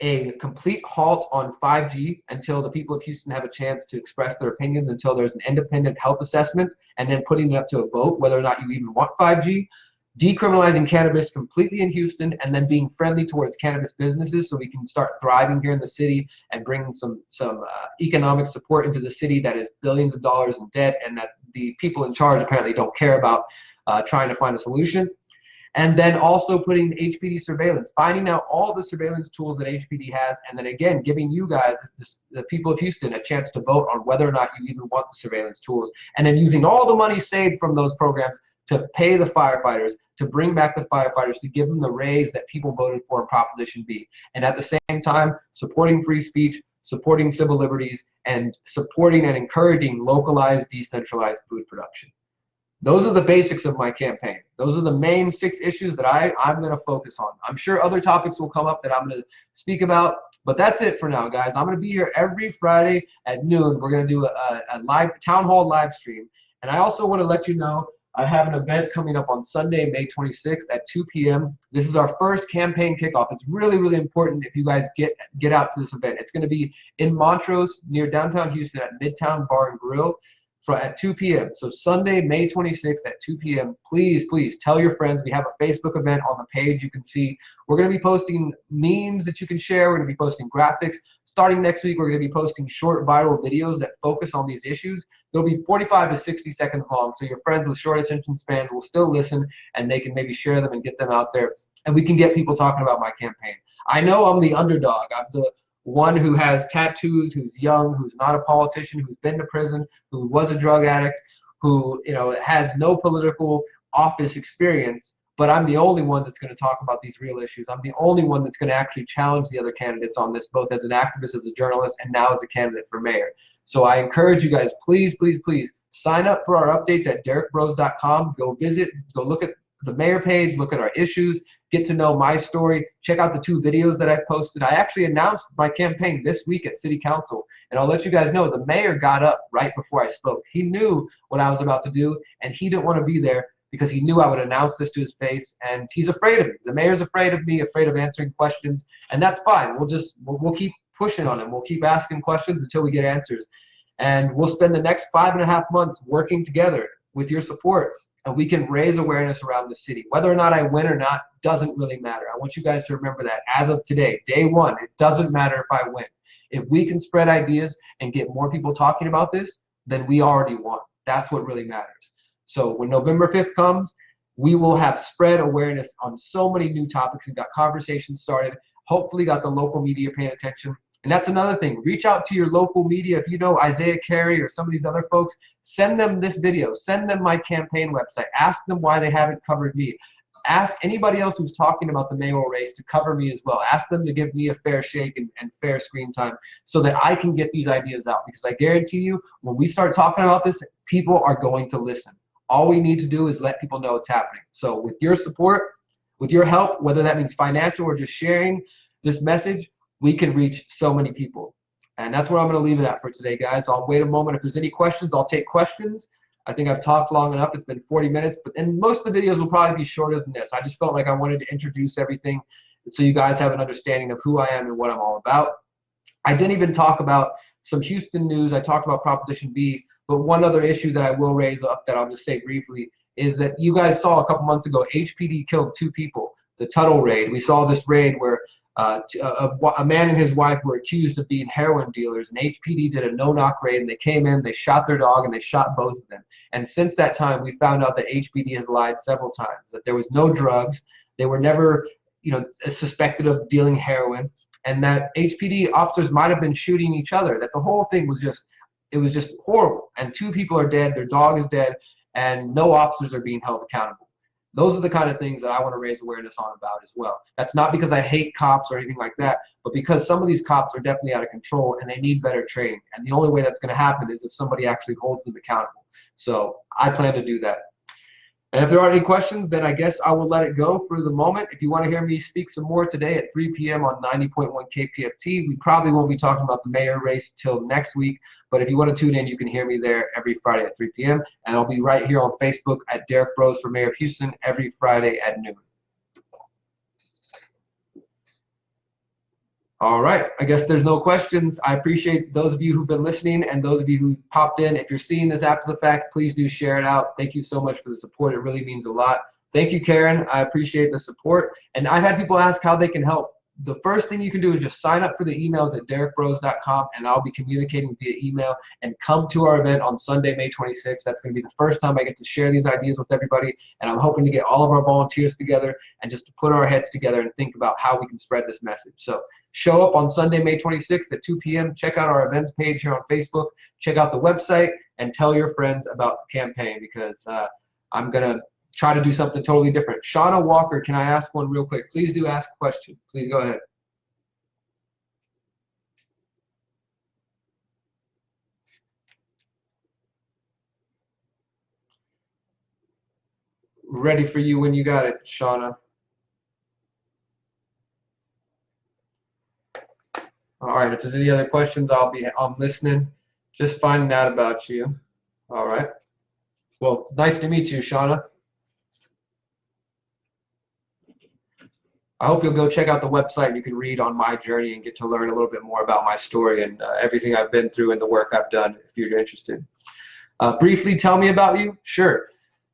a complete halt on 5G until the people of Houston have a chance to express their opinions, until there's an independent health assessment, and then putting it up to a vote whether or not you even want 5G. Decriminalizing cannabis completely in Houston, and then being friendly towards cannabis businesses so we can start thriving here in the city and bringing some economic support into the city that is billions of dollars in debt, and that the people in charge apparently don't care about trying to find a solution. And then also putting HPD surveillance, finding out all the surveillance tools that HPD has, and then again giving you guys, the people of Houston, a chance to vote on whether or not you even want the surveillance tools, and then using all the money saved from those programs to pay the firefighters, to bring back the firefighters, to give them the raise that people voted for in Proposition B. And at the same time, supporting free speech, supporting civil liberties, and supporting and encouraging localized, decentralized food production. Those are the basics of my campaign. Those are the main 6 issues that I'm going to focus on. I'm sure other topics will come up that I'm going to speak about, but that's it for now, guys. I'm going to be here every Friday at noon. We're going to do a live town hall live stream. And I also want to let you know I have an event coming up on Sunday, May 26th at 2 p.m. This is our first campaign kickoff. It's really, really important if you guys get out to this event. It's going to be in Montrose near downtown Houston at Midtown Bar and Grill at 2 p.m. So Sunday, May 26th at 2 p.m. Please, please tell your friends. We have a Facebook event on the page. You can see we're going to be posting memes that you can share. We're going to be posting graphics. Starting next week, we're going to be posting short viral videos that focus on these issues. They'll be 45 to 60 seconds long, so your friends with short attention spans will still listen, and they can maybe share them and get them out there, and we can get people talking about my campaign. I know I'm the underdog. I'm the one who has tattoos, who's young, who's not a politician, who's been to prison, who was a drug addict, who has no political office experience, but I'm the only one that's going to talk about these real issues. I'm the only one that's going to actually challenge the other candidates on this, both as an activist, as a journalist, and now as a candidate for mayor. So I encourage you guys, please, please, please sign up for our updates at derrickbroze.com. Go visit, go look at the mayor page, look at our issues, get to know my story, check out the 2 videos that I posted. I actually announced my campaign this week at City Council, and I'll let you guys know the mayor got up right before I spoke. He knew what I was about to do, and he didn't want to be there because he knew I would announce this to his face, and he's afraid of me. The mayor's afraid of me, afraid of answering questions, and that's fine. We'll keep pushing on it. We'll keep asking questions until we get answers. And we'll spend the next 5.5 months working together with your support, and we can raise awareness around the city. Whether or not I win or not doesn't really matter. I want you guys to remember that as of today, day one, it doesn't matter if I win. If we can spread ideas and get more people talking about this, then we already won. That's what really matters. So when November 5th comes, we will have spread awareness on so many new topics and got conversations started, hopefully got the local media paying attention. And that's another thing. Reach out to your local media. If you know Isaiah Carey or some of these other folks, send them this video. Send them my campaign website. Ask them why they haven't covered me. Ask anybody else who's talking about the mayoral race to cover me as well. Ask them to give me a fair shake and fair screen time so that I can get these ideas out. Because I guarantee you, when we start talking about this, people are going to listen. All we need to do is let people know it's happening. So with your support, with your help, whether that means financial or just sharing this message, we can reach so many people. And that's where I'm going to leave it at for today, guys. I'll wait a moment. If there's any questions, I'll take questions. I think I've talked long enough. It's been 40 minutes, and most of the videos will probably be shorter than this. I just felt like I wanted to introduce everything so you guys have an understanding of who I am and what I'm all about. I didn't even talk about some Houston news. I talked about Proposition B, but one other issue that I will raise up that I'll just say briefly is that you guys saw a couple months ago, HPD killed 2 people, the Tuttle raid. We saw this raid where a man and his wife were accused of being heroin dealers, and HPD did a no-knock raid, and they came in, they shot their dog, and they shot both of them. And since that time, we found out that HPD has lied several times, that there was no drugs, they were never, suspected of dealing heroin, and that HPD officers might have been shooting each other, that the whole thing was just, it was just horrible. And 2 people are dead, their dog is dead, and no officers are being held accountable. Those are the kind of things that I want to raise awareness on about as well. That's not because I hate cops or anything like that, but because some of these cops are definitely out of control and they need better training. And the only way that's going to happen is if somebody actually holds them accountable. So I plan to do that. And if there aren't any questions, then I guess I will let it go for the moment. If you want to hear me speak some more today at 3 p.m. on 90.1 KPFT, we probably won't be talking about the mayor race till next week. But if you want to tune in, you can hear me there every Friday at 3 p.m. And I'll be right here on Facebook at Derrick Broze for Mayor of Houston every Friday at noon. All right, I guess there's no questions. I appreciate those of you who've been listening and those of you who popped in. If you're seeing this after the fact, please do share it out. Thank you so much for the support. It really means a lot. Thank you, Karen. I appreciate the support. And I've had people ask how they can help. The first thing you can do is just sign up for the emails at derrickbroze.com, and I'll be communicating via email, and come to our event on Sunday, May 26th. That's going to be the first time I get to share these ideas with everybody, and I'm hoping to get all of our volunteers together and just to put our heads together and think about how we can spread this message. So show up on Sunday, May 26th at 2 p.m. Check out our events page here on Facebook. Check out the website and tell your friends about the campaign, because I'm going to try to do something totally different. Shauna Walker, can I ask one real quick? Please do ask a question. Please go ahead. Ready for you when you got it, Shauna. All right, if there's any other questions, I'm listening. Just finding out about you. All right. Well, nice to meet you, Shauna. I hope you'll go check out the website. You can read on my journey and get to learn a little bit more about my story and everything I've been through and the work I've done, if you're interested. Briefly, tell me about you? Sure.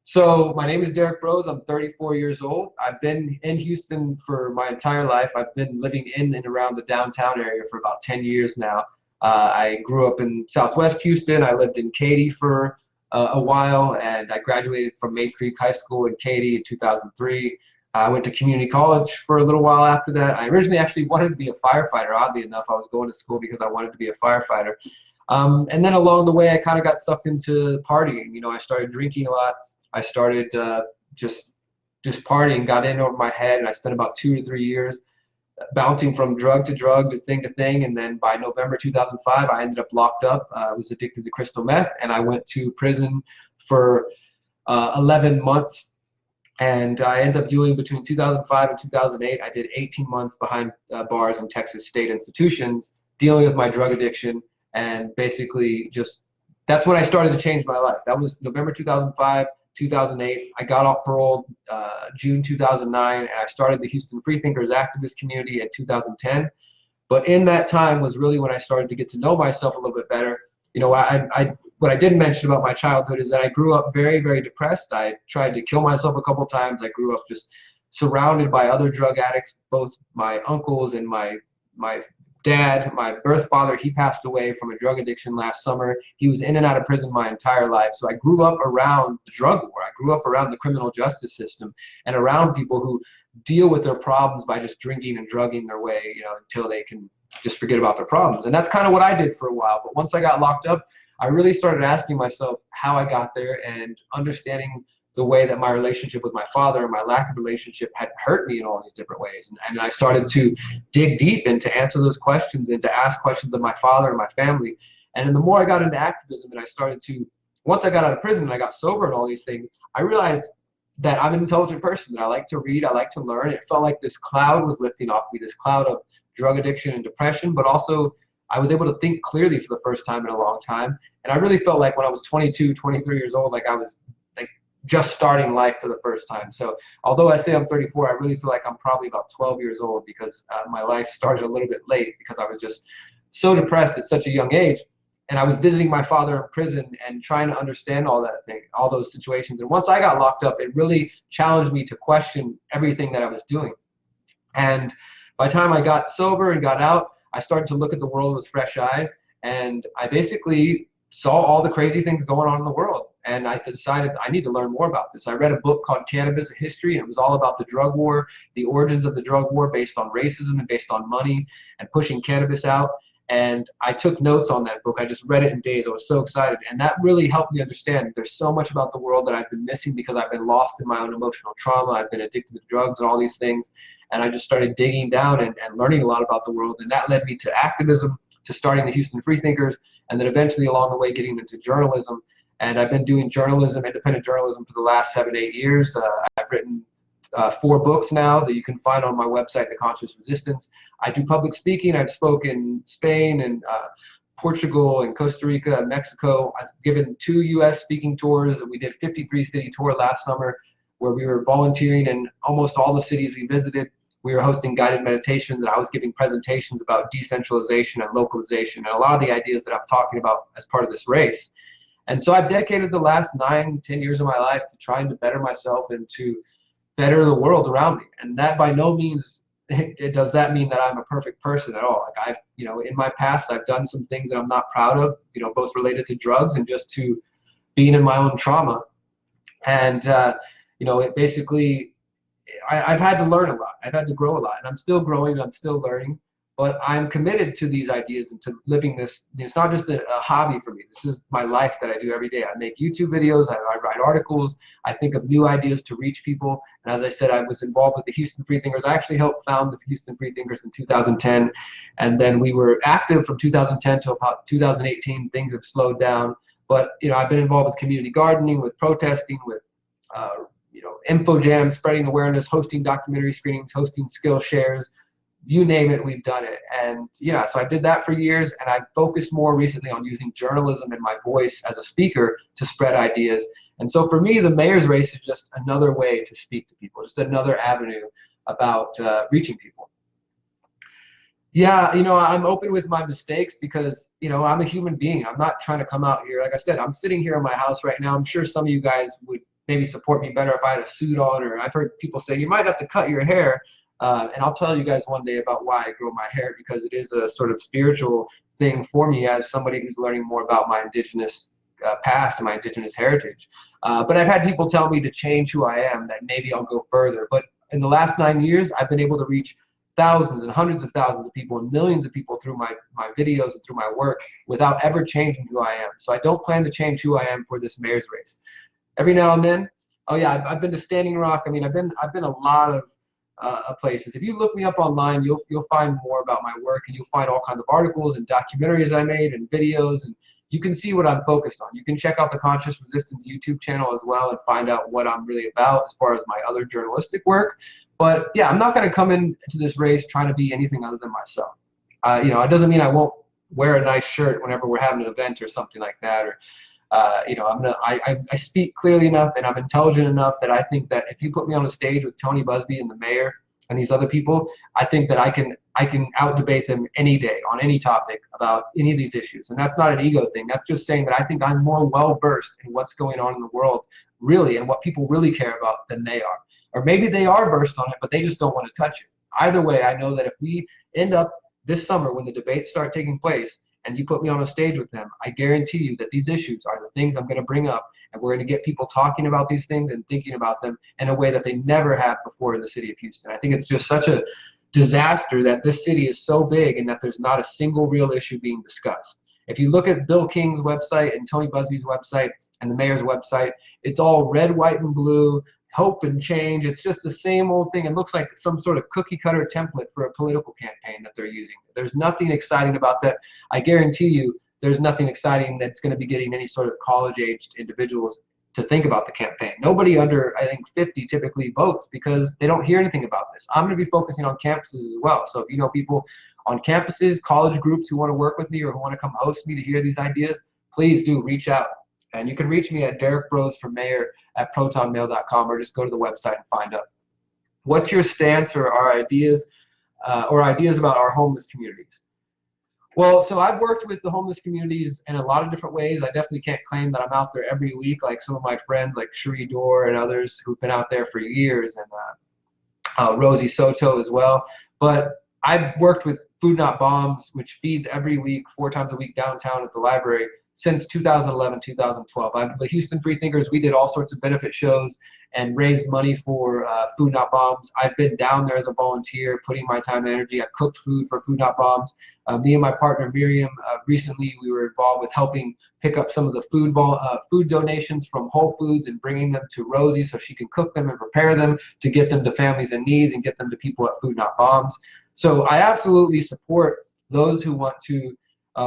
So my name is Derrick Broze. I'm 34 years old. I've been in Houston for my entire life. I've been living in and around the downtown area for about 10 years now. I grew up in Southwest Houston. I lived in Katy for a while, and I graduated from Maid Creek High School in Katy in 2003. I went to community college for a little while after that. I originally actually wanted to be a firefighter. Oddly enough, I was going to school because I wanted to be a firefighter. And then along the way, I kind of got sucked into partying. I started drinking a lot. I started just partying, got in over my head, and I spent about 2 to 3 years bouncing from drug to drug, to thing. And then by November 2005, I ended up locked up. I was addicted to crystal meth, and I went to prison for 11 months. And I ended up doing, between 2005 and 2008, I did 18 months behind bars in Texas state institutions, dealing with my drug addiction. And basically just, that's when I started to change my life. That was November 2005, 2008. I got off parole June 2009, and I started the Houston Freethinkers activist community in 2010. But in that time was really when I started to get to know myself a little bit better. You know, what I didn't mention about my childhood is that I grew up very, very depressed. I tried to kill myself a couple times. I grew up just surrounded by other drug addicts, both my uncles and my dad, my birth father. He passed away from a drug addiction last summer. He was in and out of prison my entire life. So I grew up around the drug war. I grew up around the criminal justice system and around people who deal with their problems by just drinking and drugging their way, you know, until they can just forget about their problems. And that's kind of what I did for a while. But once I got locked up, I really started asking myself how I got there and understanding the way that my relationship with my father and my lack of relationship had hurt me in all these different ways. And I started to dig deep and to answer those questions and to ask questions of my father and my family. And then the more I got into activism and I started to, once I got out of prison and I got sober and all these things, I realized that I'm an intelligent person, that I like to read, I like to learn. It felt like this cloud was lifting off me, this cloud of drug addiction and depression, but also I was able to think clearly for the first time in a long time. And I really felt like when I was 22, 23 years old, like I was like just starting life for the first time. So although I say I'm 34, I really feel like I'm probably about 12 years old because my life started a little bit late because I was just so depressed at such a young age. And I was visiting my father in prison and trying to understand all that thing, all those situations. And once I got locked up, it really challenged me to question everything that I was doing. And by the time I got sober and got out, I started to look at the world with fresh eyes. And I basically saw all the crazy things going on in the world. And I decided I need to learn more about this. I read a book called Cannabis, A History, and it was all about the drug war, the origins of the drug war based on racism and based on money and pushing cannabis out. And I took notes on that book. I just read it in days. I was so excited. And that really helped me understand there's so much about the world that I've been missing because I've been lost in my own emotional trauma. I've been addicted to drugs and all these things. And I just started digging down and learning a lot about the world. And that led me to activism, to starting the Houston Freethinkers, and then eventually along the way getting into journalism. And I've been doing journalism, independent journalism, for the last 7-8 years. I've written 4 books now that you can find on my website, The Conscious Resistance. I do public speaking. I've spoken in Spain and Portugal and Costa Rica and Mexico. I've given 2 U.S. speaking tours. We did 53-city tour last summer where we were volunteering in almost all the cities we visited. We were hosting guided meditations, and I was giving presentations about decentralization and localization and a lot of the ideas that I'm talking about as part of this race. And so I've dedicated the last 9-10 years of my life to trying to better myself and to better the world around me. And that by no means does that mean that I'm a perfect person at all. Like you know, in my past, I've done some things that I'm not proud of, you know, both related to drugs and just to being in my own trauma. And, you know, it basically, I've had to learn a lot. I've had to grow a lot, and I'm still growing and I'm still learning, but I'm committed to these ideas and to living this. It's not just a hobby for me. This is my life that I do every day. I make YouTube videos, I write articles, I think of new ideas to reach people. And as I said, I was involved with the Houston Freethinkers. I actually helped found the Houston Freethinkers in 2010. And then we were active from 2010 to about 2018. Things have slowed down. But, you know, I've been involved with community gardening, with protesting, with, you know, info jams, spreading awareness, hosting documentary screenings, hosting skill shares. You name it, we've done it. And yeah, so I did that for years, and I focused more recently on using journalism and my voice as a speaker to spread ideas. And so for me, the mayor's race is just another way to speak to people, just another avenue about reaching people. Yeah, you know, I'm open with my mistakes because, you know, I'm a human being. I'm not trying to come out here. Like I said, I'm sitting here in my house right now. I'm sure some of you guys would maybe support me better if I had a suit on, or I've heard people say you might have to cut your hair. And I'll tell you guys one day about why I grow my hair, because it is a sort of spiritual thing for me as somebody who's learning more about my indigenous past and my indigenous heritage. But I've had people tell me to change who I am, that maybe I'll go further. But in the last 9 years, I've been able to reach thousands and hundreds of thousands of people and millions of people through my videos and through my work without ever changing who I am. So I don't plan to change who I am for this mayor's race. Every now and then, oh yeah, I've been to Standing Rock. I mean, I've been a lot of places. If you look me up online, you'll find more about my work, and you'll find all kinds of articles and documentaries I made and videos, and you can see what I'm focused on. You can check out the Conscious Resistance YouTube channel as well and find out what I'm really about as far as my other journalistic work. But yeah, I'm not going to come into this race trying to be anything other than myself. You know, it doesn't mean I won't wear a nice shirt whenever we're having an event or something like that, or you know, I speak clearly enough and I'm intelligent enough that I think that if you put me on a stage with Tony Busby and the mayor and these other people, I think that I can out-debate them any day on any topic about any of these issues. And that's not an ego thing. That's just saying that I think I'm more well-versed in what's going on in the world, really, and what people really care about than they are. Or maybe they are versed on it, but they just don't want to touch it. Either way, I know that if we end up this summer when the debates start taking place and you put me on a stage with them, I guarantee you that these issues are the things I'm going to bring up, and we're going to get people talking about these things and thinking about them in a way that they never have before in the city of Houston. I think it's just such a disaster that this city is so big and that there's not a single real issue being discussed. If you look at Bill King's website and Tony Busby's website and the mayor's website, it's all red, white, and blue, hope and change. It's just the same old thing. It looks like some sort of cookie cutter template for a political campaign that they're using. There's nothing exciting about that. I guarantee you there's nothing exciting that's going to be getting any sort of college-aged individuals to think about the campaign. Nobody under, I think, 50 typically votes because they don't hear anything about this. I'm going to be focusing on campuses as well. So if you know people on campuses, college groups who want to work with me or who want to come host me to hear these ideas, please do reach out. And you can reach me at Derrick Broze for mayor at protonmail.com, or just go to the website and find out. What's your stance or our ideas about our homeless communities? Well, so I've worked with the homeless communities in a lot of different ways. I definitely can't claim that I'm out there every week like some of my friends like Cherie Dorr and others who've been out there for years, and Rosie Soto as well. But I've worked with Food Not Bombs, which feeds every week, 4 times a week downtown at the library since 2011, 2012. The Houston Freethinkers, we did all sorts of benefit shows and raised money for Food Not Bombs. I've been down there as a volunteer, putting my time and energy. I cooked food for Food Not Bombs. Me and my partner Miriam, recently we were involved with helping pick up some of the food donations from Whole Foods and bringing them to Rosie so she can cook them and prepare them to get them to families in need and get them to people at Food Not Bombs. So I absolutely support those who want to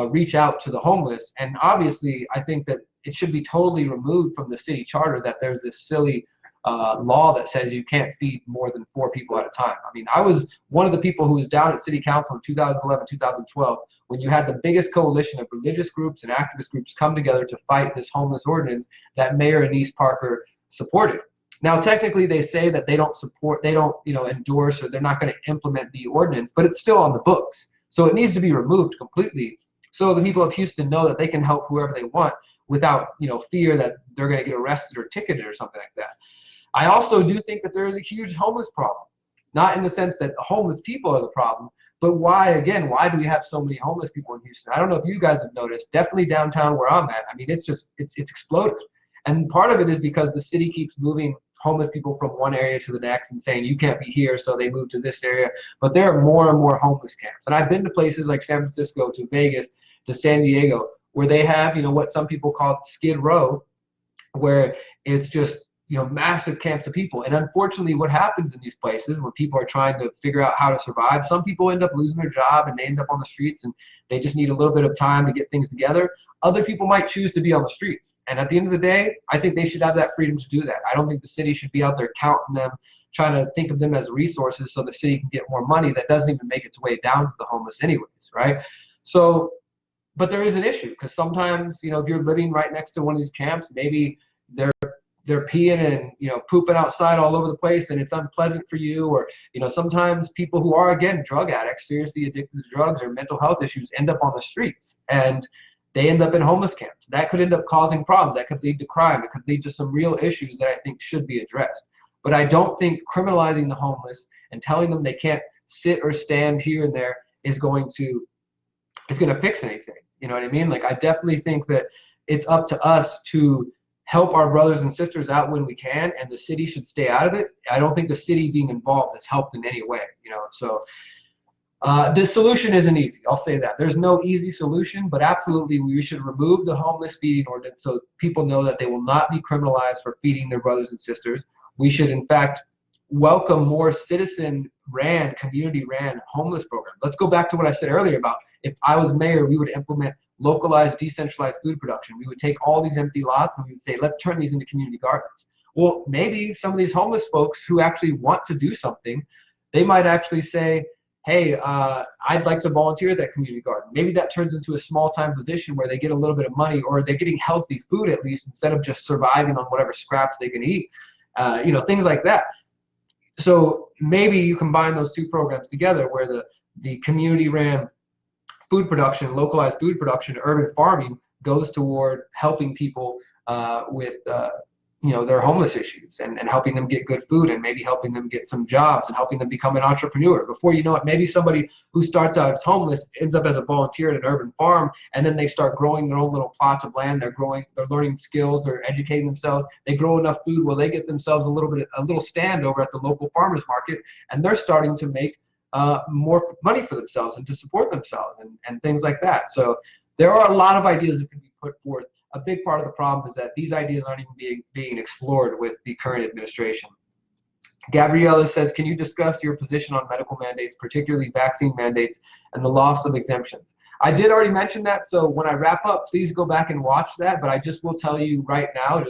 reach out to the homeless. And obviously, I think that it should be totally removed from the city charter that there's this silly law that says you can't feed more than 4 people at a time. I mean, I was one of the people who was down at city council in 2011, 2012, when you had the biggest coalition of religious groups and activist groups come together to fight this homeless ordinance that Mayor Anise Parker supported. Now, technically, they say that they don't endorse, or they're not going to implement the ordinance, but it's still on the books. So it needs to be removed completely, so the people of Houston know that they can help whoever they want without, fear that they're going to get arrested or ticketed or something like that. I also do think that there is a huge homeless problem, not in the sense that homeless people are the problem, but why do we have so many homeless people in Houston? I don't know if you guys have noticed, definitely downtown where I'm at. I mean, it's exploded. And part of it is because the city keeps moving homeless people from one area to the next and saying you can't be here, so they move to this area. But there are more and more homeless camps. And I've been to places like San Francisco, to Vegas, to San Diego, where they have, what some people call Skid Row, where it's just, massive camps of people. And unfortunately, what happens in these places when people are trying to figure out how to survive, some people end up losing their job and they end up on the streets and they just need a little bit of time to get things together. Other people might choose to be on the streets. And at the end of the day, I think they should have that freedom to do that. I don't think the city should be out there counting them, trying to think of them as resources so the city can get more money that doesn't even make its way down to the homeless anyways, right? So, but there is an issue because sometimes, if you're living right next to one of these camps, maybe they're peeing and pooping outside all over the place and it's unpleasant for you. Or sometimes people who are, again, drug addicts, seriously addicted to drugs or mental health issues, end up on the streets and they end up in homeless camps. That could end up causing problems. That could lead to crime. It could lead to some real issues that I think should be addressed. But I don't think criminalizing the homeless and telling them they can't sit or stand here and there is going to fix anything. You know what I mean? Like, I definitely think that it's up to us to help our brothers and sisters out when we can, and the city should stay out of it. I don't think the city being involved has helped in any way, so the solution isn't easy. I'll say that. There's no easy solution, but absolutely we should remove the homeless feeding ordinance so people know that they will not be criminalized for feeding their brothers and sisters. We should, in fact, welcome more citizen-ran, community-ran homeless programs. Let's go back to what I said earlier about if I was mayor, we would implement localized, decentralized food production. We would take all these empty lots and we would say, let's turn these into community gardens. Well, maybe some of these homeless folks who actually want to do something, they might actually say, hey, I'd like to volunteer at that community garden. Maybe that turns into a small-time position where they get a little bit of money, or they're getting healthy food at least, instead of just surviving on whatever scraps they can eat. Things like that. So maybe you combine those two programs together, where the community ran food production, localized food production, urban farming goes toward helping people with their homeless issues, and helping them get good food, and maybe helping them get some jobs, and helping them become an entrepreneur. Before you know it, maybe somebody who starts out as homeless ends up as a volunteer at an urban farm, and then they start growing their own little plots of land. They're learning skills, they're educating themselves, they grow enough food where they get themselves a little stand over at the local farmers market, and they're starting to make more money for themselves and to support themselves, and things like that. So there are a lot of ideas that can be put forth. A big part of the problem is that these ideas aren't even being explored with the current administration. Gabriella says, can you discuss your position on medical mandates, particularly vaccine mandates and the loss of exemptions? I did already mention that, so when I wrap up, please go back and watch that, but I just will tell you right now,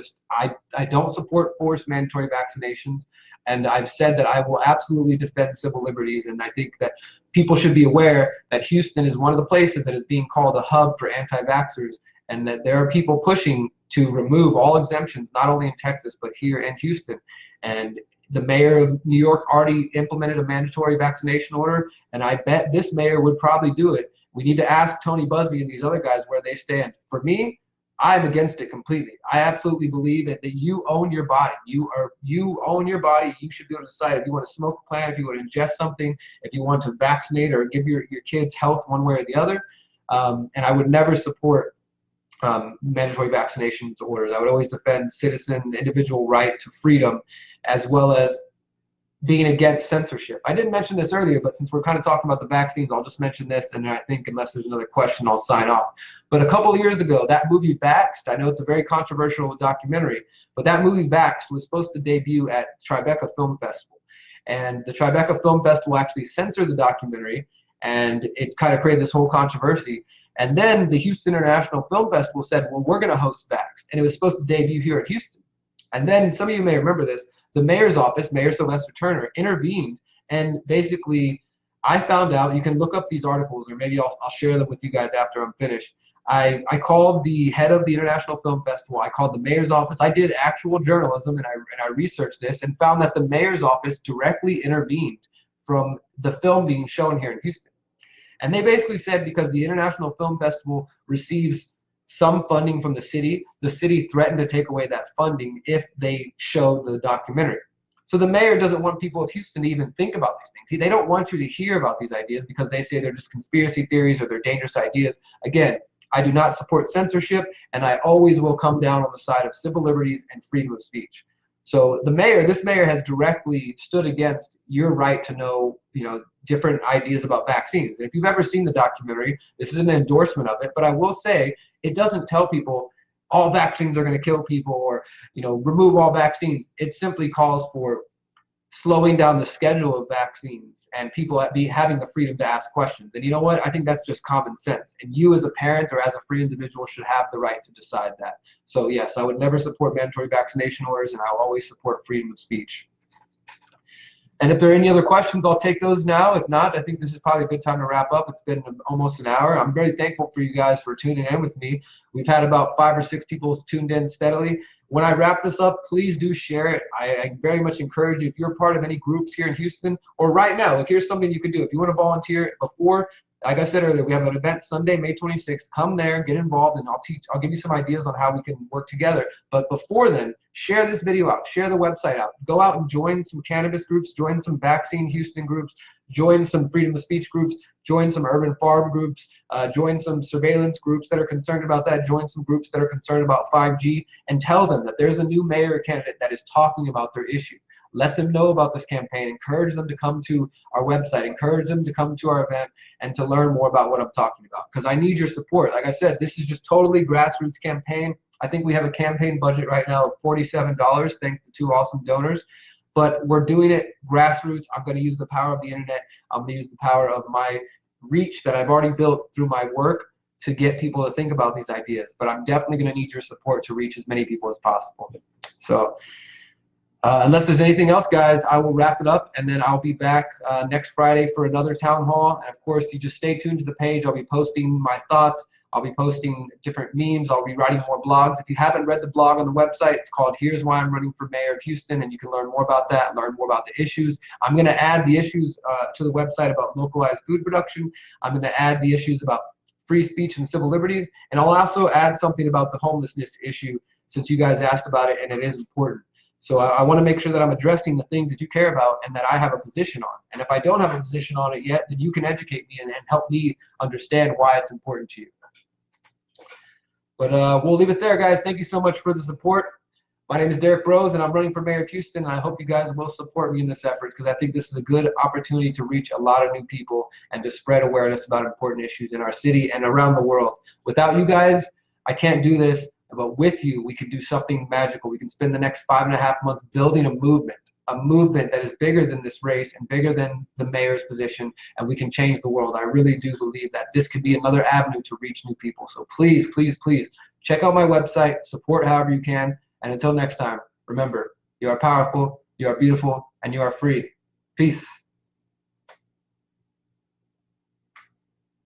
I don't support forced mandatory vaccinations, and I've said that I will absolutely defend civil liberties, and I think that people should be aware that Houston is one of the places that is being called a hub for anti-vaxxers, and that there are people pushing to remove all exemptions, not only in Texas, but here in Houston. And the mayor of New York already implemented a mandatory vaccination order, and I bet this mayor would probably do it. We need to ask Tony Busby and these other guys where they stand. For me, I'm against it completely. I absolutely believe that you own your body. You own your body. You should be able to decide if you want to smoke a plant, if you want to ingest something, if you want to vaccinate or give your kids health one way or the other. And I would never support mandatory vaccinations orders. I would always defend citizen, individual right to freedom, as well as being against censorship. I didn't mention this earlier, but since we're kind of talking about the vaccines, I'll just mention this, and then I think unless there's another question, I'll sign off. But a couple of years ago, that movie Vaxxed, I know it's a very controversial documentary, but that movie Vaxxed was supposed to debut at Tribeca Film Festival. And the Tribeca Film Festival actually censored the documentary, and it kind of created this whole controversy. And then the Houston International Film Festival said, well, we're going to host Vaxxed. And it was supposed to debut here at Houston. And then some of you may remember this, the mayor's office, Mayor Sylvester Turner, intervened, and basically I found out, you can look up these articles, or maybe I'll share them with you guys after I'm finished. I called the head of the International Film Festival, I called the mayor's office, I did actual journalism, and I researched this and found that the mayor's office directly intervened from the film being shown here in Houston. And they basically said because the International Film Festival receives some funding from the city threatened to take away that funding if they show the documentary. So the mayor doesn't want people of Houston to even think about these things. They don't want you to hear about these ideas because they say they're just conspiracy theories or they're dangerous ideas. Again, I do not support censorship, and I always will come down on the side of civil liberties and freedom of speech. So this mayor has directly stood against your right to know, different ideas about vaccines. And if you've ever seen the documentary, this is an endorsement of it, but I will say it doesn't tell people all vaccines are going to kill people or, remove all vaccines. It simply calls for slowing down the schedule of vaccines and people having the freedom to ask questions. And you know what? I think that's just common sense. And you as a parent or as a free individual should have the right to decide that. So yes, I would never support mandatory vaccination orders, and I'll always support freedom of speech. And if there are any other questions, I'll take those now. If not, I think this is probably a good time to wrap up. It's been almost an hour. I'm very thankful for you guys for tuning in with me. We've had about 5 or 6 people tuned in steadily. When I wrap this up, please do share it. I very much encourage you, if you're part of any groups here in Houston or right now, look, here's something you can do. If you want to volunteer before, like I said earlier, we have an event Sunday, May 26th. Come there, get involved, and I'll give you some ideas on how we can work together. But before then, share this video out, share the website out, go out and join some cannabis groups, join some vaccine Houston groups, join some freedom of speech groups, join some urban farm groups, join some surveillance groups that are concerned about that, join some groups that are concerned about 5G, and tell them that there's a new mayor candidate that is talking about their issue. Let them know about this campaign, encourage them to come to our website, encourage them to come to our event and to learn more about what I'm talking about, because I need your support. Like I said, this is just totally grassroots campaign. I think we have a campaign budget right now of $47 thanks to 2 awesome donors, but we're doing it grassroots. I'm going to use the power of the internet. I'm going to use the power of my reach that I've already built through my work to get people to think about these ideas, but I'm definitely going to need your support to reach as many people as possible. So unless there's anything else, guys, I will wrap it up, and then I'll be back next Friday for another town hall. And of course, you just stay tuned to the page. I'll be posting my thoughts I'll be posting different memes. I'll be writing more blogs. If you haven't read the blog on the website, it's called Here's Why I'm Running for Mayor of Houston, and you can learn more about that, learn more about the issues. I'm going to add the issues to the website about localized food production. I'm going to add the issues about free speech and civil liberties, and I'll also add something about the homelessness issue, since you guys asked about it, and it is important. So I want to make sure that I'm addressing the things that you care about and that I have a position on. And if I don't have a position on it yet, then you can educate me and help me understand why it's important to you. But we'll leave it there, guys. Thank you so much for the support. My name is Derrick Broze, and I'm running for Mayor of Houston. And I hope you guys will support me in this effort, because I think this is a good opportunity to reach a lot of new people and to spread awareness about important issues in our city and around the world. Without you guys, I can't do this. But with you, we can do something magical. We can spend the next 5.5 months building a movement that is bigger than this race and bigger than the mayor's position, and we can change the world. I really do believe that this could be another avenue to reach new people. So please, please, please check out my website, support however you can, and until next time, remember, you are powerful, you are beautiful, and you are free. Peace.